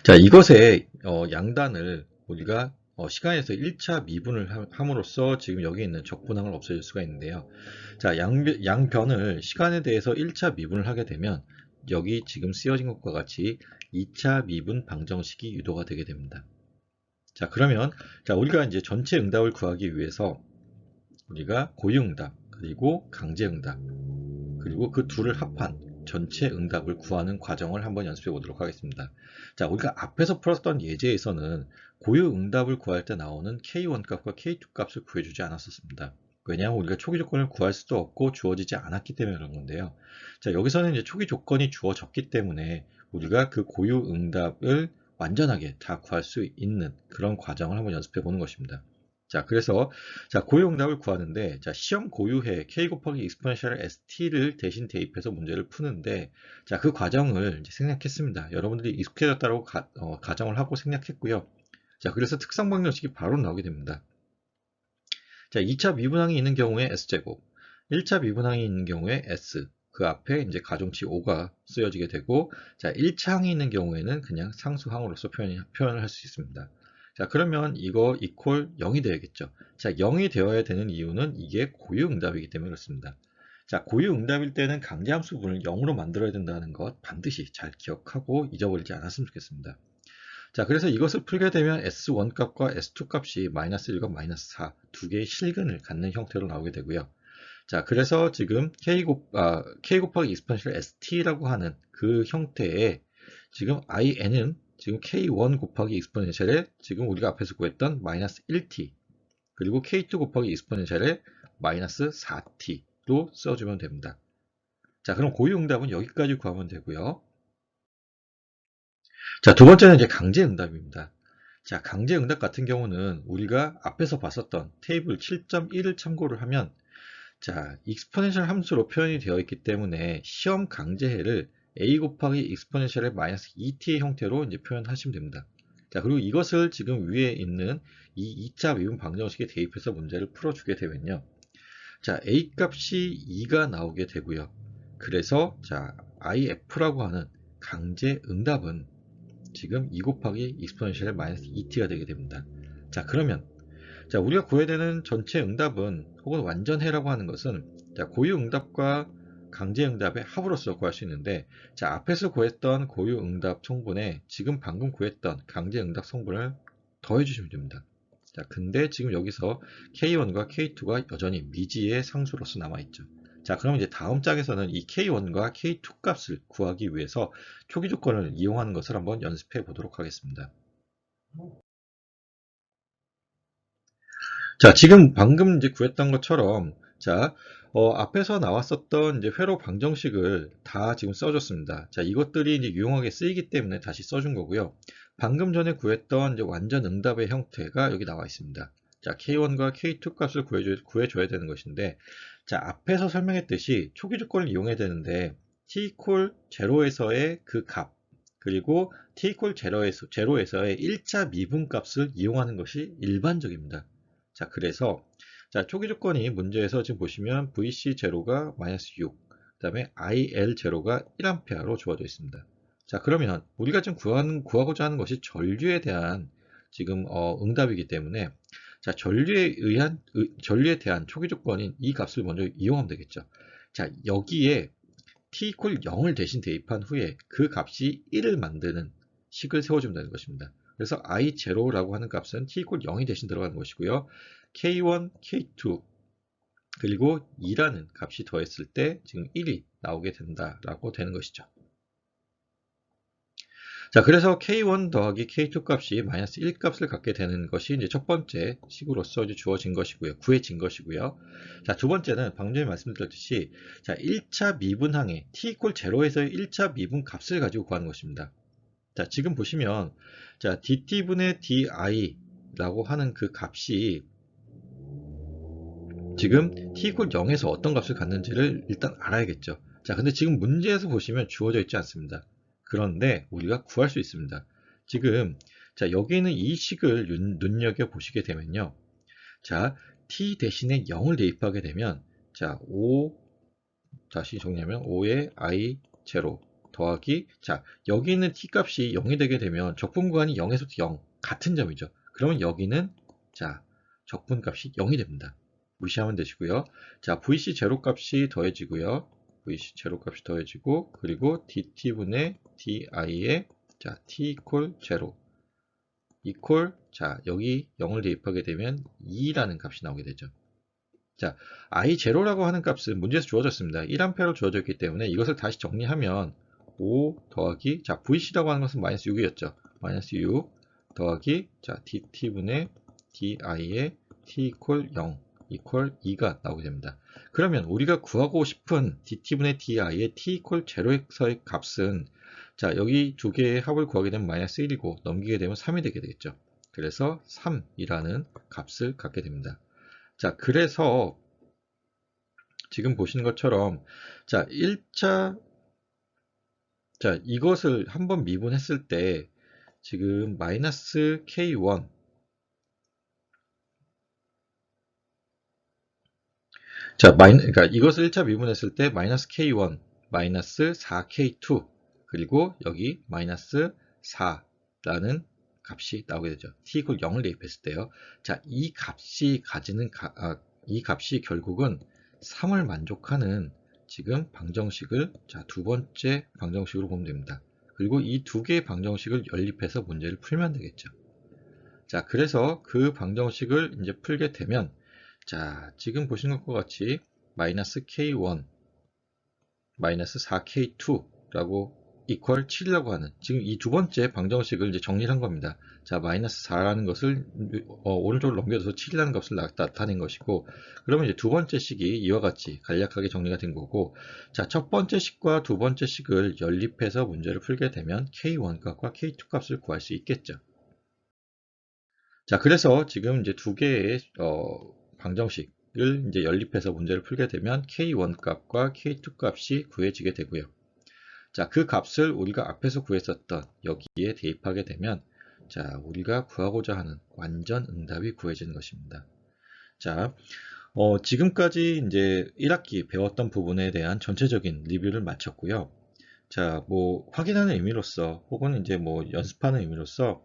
자, 이것의 양단을 우리가 시간에서 1차 미분을 함으로써 지금 여기 있는 적분항을 없애줄 수가 있는데요. 자, 양변을 시간에 대해서 1차 미분을 하게 되면 여기 지금 쓰여진 것과 같이 2차 미분 방정식이 유도가 되게 됩니다. 자, 그러면 자, 우리가 이제 전체 응답을 구하기 위해서 우리가 고유응답, 그리고 강제응답, 그리고 그 둘을 합한 전체 응답을 구하는 과정을 한번 연습해 보도록 하겠습니다. 자, 우리가 앞에서 풀었던 예제에서는 고유응답을 구할 때 나오는 K1 값과 K2 값을 구해주지 않았었습니다. 왜냐하면 우리가 초기 조건을 구할 수도 없고 주어지지 않았기 때문에 그런 건데요. 자, 여기서는 이제 초기 조건이 주어졌기 때문에 우리가 그 고유응답을 완전하게 다 구할 수 있는 그런 과정을 한번 연습해 보는 것입니다. 자, 그래서 자, 고유응답을 구하는데, 자, 시험 고유해 k 곱하기 익스포넨셜 st를 대신 대입해서 문제를 푸는데, 자, 그 과정을 이제 생략했습니다. 여러분들이 익숙해졌다고 가정을 하고 생략했고요. 자, 그래서 특성 방정식이 바로 나오게 됩니다. 자, 2차 미분항이 있는 경우에 s제곱, 1차 미분항이 있는 경우에 s, 그 앞에 이제 가중치 5가 쓰여지게 되고, 자, 1차 항이 있는 경우에는 그냥 상수항으로서 표현을 할 수 있습니다. 자, 그러면 이거 이퀄 0이 되어야겠죠. 자, 0이 되어야 되는 이유는 이게 고유응답이기 때문에 그렇습니다. 자, 고유응답일 때는 강제함수 분을 0으로 만들어야 된다는 것 반드시 잘 기억하고 잊어버리지 않았으면 좋겠습니다. 자, 그래서 이것을 풀게 되면 S1 값과 S2 값이 마이너스 1과 마이너스 4 두 개의 실근을 갖는 형태로 나오게 되고요. 자, 그래서 지금 K 곱하기 익스포넨셜 ST라고 하는 그 형태의 지금 IN은 지금 K1 곱하기 익스포넨셜에 지금 우리가 앞에서 구했던 마이너스 1t, 그리고 K2 곱하기 익스포넨셜에 마이너스 4t로 써주면 됩니다. 자, 그럼 고유응답은 여기까지 구하면 되고요. 자, 두 번째는 이제 강제응답입니다. 자, 강제응답 같은 경우는 우리가 앞에서 봤었던 테이블 7.1을 참고를 하면, 자, 익스포넨셜 함수로 표현이 되어 있기 때문에 시험 강제해를 a 곱하기 익스포넨셜의 마이너스 2t의 형태로 이제 표현하시면 됩니다. 자, 그리고 이것을 지금 위에 있는 이 2차 미분 방정식에 대입해서 문제를 풀어주게 되면요. 자, A 값이 2가 나오게 되고요. 그래서 자, IF라고 하는 강제 응답은 지금 2 곱하기 exponential 마이너스 2t가 되게 됩니다. 자, 그러면 자, 우리가 구해야 되는 전체 응답은 혹은 완전해라고 하는 것은 자, 고유 응답과 강제 응답의 합으로서 구할 수 있는데 자, 앞에서 구했던 고유 응답 성분에 지금 방금 구했던 강제 응답 성분을 더해 주시면 됩니다. 자, 근데 지금 여기서 K1과 K2가 여전히 미지의 상수로서 남아있죠. 자, 그럼 이제 다음 장에서는 이 K1과 K2 값을 구하기 위해서 초기 조건을 이용하는 것을 한번 연습해 보도록 하겠습니다. 자, 지금 방금 이제 구했던 것처럼, 자, 앞에서 나왔었던 이제 회로 방정식을 다 지금 써줬습니다. 자, 이것들이 이제 유용하게 쓰이기 때문에 다시 써준 거고요. 방금 전에 구했던 이제 완전 응답의 형태가 여기 나와 있습니다. 자, K1과 K2 값을 구해줘야 되는 것인데, 자, 앞에서 설명했듯이 초기 조건을 이용해야 되는데, t equal 0에서의 그 값, 그리고 t equal 0에서의 1차 미분 값을 이용하는 것이 일반적입니다. 자, 그래서 자, 초기 조건이 문제에서 지금 보시면 VC0가 마이너스 6, 그 다음에 IL0가 1A로 주어져 있습니다. 자, 그러면 우리가 지금 구하고자 하는 것이 전류에 대한 지금 응답이기 때문에 자, 전류에 대한 초기 조건인 이 값을 먼저 이용하면 되겠죠. 자, 여기에 t equal 0을 대신 대입한 후에 그 값이 1을 만드는 식을 세워주면 되는 것입니다. 그래서 I0라고 하는 값은 t equal 0이 대신 들어가는 것이고요. K1, K2 그리고 2라는 값이 더했을 때 지금 1이 나오게 된다라고 되는 것이죠. 자, 그래서 K1 더하기 K2 값이 마이너스 1 값을 갖게 되는 것이 이제 첫 번째 식으로서 이제 주어진 것이고요. 구해진 것이고요. 자, 두 번째는 방금 전에 말씀드렸듯이 자, 1차 미분항의 t equal 0에서의 1차 미분 값을 가지고 구하는 것입니다. 자, 지금 보시면 자, dt분의 di라고 하는 그 값이 지금 t equal 0에서 어떤 값을 갖는지를 일단 알아야겠죠. 자, 근데 지금 문제에서 보시면 주어져 있지 않습니다. 그런데 우리가 구할 수 있습니다. 지금 자, 여기 있는 이 식을 눈여겨 보시게 되면요. 자, t 대신에 0을 대입하게 되면 자, 5 다시 정리하면 5의 i0 더하기 자, 여기 있는 t 값이 0이 되게 되면 적분 구간이 0에서 0 같은 점이죠. 그러면 여기는 자, 적분 값이 0이 됩니다. 무시하면 되시고요. 자, VC0 값이 더해지고요. VC0 값이 더해지고 그리고 dt분의 di의 자, t equal 0 equal 자, 여기 0을 대입하게 되면 2라는 값이 나오게 되죠. 자, I0라고 하는 값은 문제에서 주어졌습니다. 1A로 주어져 있기 때문에 이것을 다시 정리하면 5 더하기 자, VC라고 하는 것은 마이너스 6이었죠. 마이너스 6 더하기 자, dt분의 di의 t equal 0 equal 2가 나오게 됩니다. 그러면 우리가 구하고 싶은 dt분의 di의 t equal 0에서의 값은 자, 여기 두 개의 합을 구하게 되면 마이너스 1이고 넘기게 되면 3이 되게 되겠죠. 그래서 3이라는 값을 갖게 됩니다. 자, 그래서 지금 보시는 것처럼 자, 1차 자, 이것을 한번 미분했을 때 지금 마이너스 K1 자, 그러니까 이것을 1차 미분했을 때 마이너스 K1 마이너스 4K2 그리고 여기 마이너스 4라는 값이 나오게 되죠. t equal 0을 대입했을 때요. 자, 이 값이 이 값이 결국은 3을 만족하는 지금 방정식을 자, 두 번째 방정식으로 보면 됩니다. 그리고 이 두 개의 방정식을 연립해서 문제를 풀면 되겠죠. 자, 그래서 그 방정식을 이제 풀게 되면 자, 지금 보시는 것과 같이 마이너스 K1 마이너스 4K2라고 equal 7이라고 하는 지금 이 두 번째 방정식을 이제 정리를 한 겁니다. 자, 마이너스 4라는 것을 오른쪽으로 넘겨줘서 7이라는 값을 나타낸 것이고 그러면 이제 두 번째 식이 이와 같이 간략하게 정리가 된 거고 자, 첫 번째 식과 두 번째 식을 연립해서 문제를 풀게 되면 K1 값과 K2 값을 구할 수 있겠죠. 자, 그래서 지금 이제 두 개의 방정식을 이제 연립해서 문제를 풀게 되면 K1 값과 K2 값이 구해지게 되고요. 자, 그 값을 우리가 앞에서 구했었던 여기에 대입하게 되면 자, 우리가 구하고자 하는 완전 응답이 구해지는 것입니다. 자, 지금까지 이제 1학기 배웠던 부분에 대한 전체적인 리뷰를 마쳤고요. 자, 뭐 확인하는 의미로서 혹은 이제 뭐 연습하는 의미로서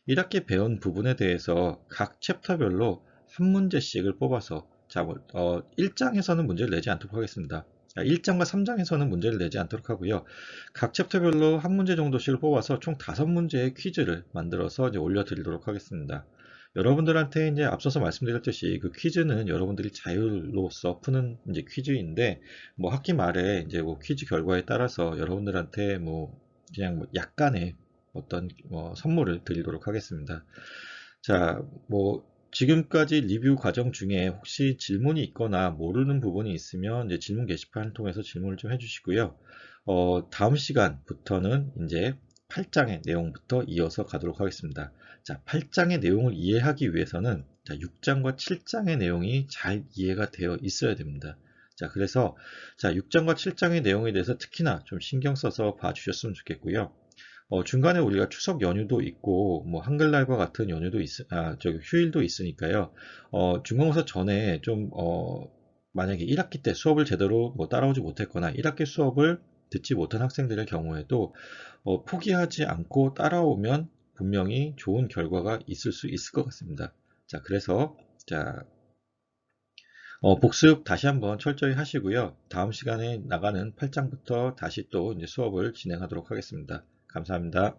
1학기 배운 부분에 대해서 각 챕터별로 한 문제씩을 뽑아서 자, 1장에서는 문제를 내지 않도록 하겠습니다. 1장과 3장에서는 문제를 내지 않도록 하고요. 각 챕터별로 한 문제 정도씩을 뽑아서 총 5문제의 퀴즈를 만들어서 이제 올려드리도록 하겠습니다. 여러분들한테 이제 앞서서 말씀드렸듯이 그 퀴즈는 여러분들이 자율로서 푸는 이제 퀴즈인데 뭐 학기 말에 이제 뭐 퀴즈 결과에 따라서 여러분들한테 뭐 그냥 뭐 약간의 어떤 선물을 드리도록 하겠습니다. 자, 뭐 지금까지 리뷰 과정 중에 혹시 질문이 있거나 모르는 부분이 있으면 이제 질문 게시판을 통해서 질문을 좀 해주시고요. 다음 시간부터는 이제 8장의 내용부터 이어서 가도록 하겠습니다. 자, 8장의 내용을 이해하기 위해서는 자, 6장과 7장의 내용이 잘 이해가 되어 있어야 됩니다. 자, 그래서 자, 6장과 7장의 내용에 대해서 특히나 좀 신경 써서 봐주셨으면 좋겠고요. 중간에 우리가 추석 연휴도 있고, 뭐, 한글날과 같은 저기 휴일도 있으니까요. 중간고사 전에 좀, 만약에 1학기 때 수업을 제대로 뭐 따라오지 못했거나 1학기 수업을 듣지 못한 학생들의 경우에도 포기하지 않고 따라오면 분명히 좋은 결과가 있을 수 있을 것 같습니다. 자, 그래서, 자, 복습 다시 한번 철저히 하시고요. 다음 시간에 나가는 8장부터 다시 또 이제 수업을 진행하도록 하겠습니다. 감사합니다.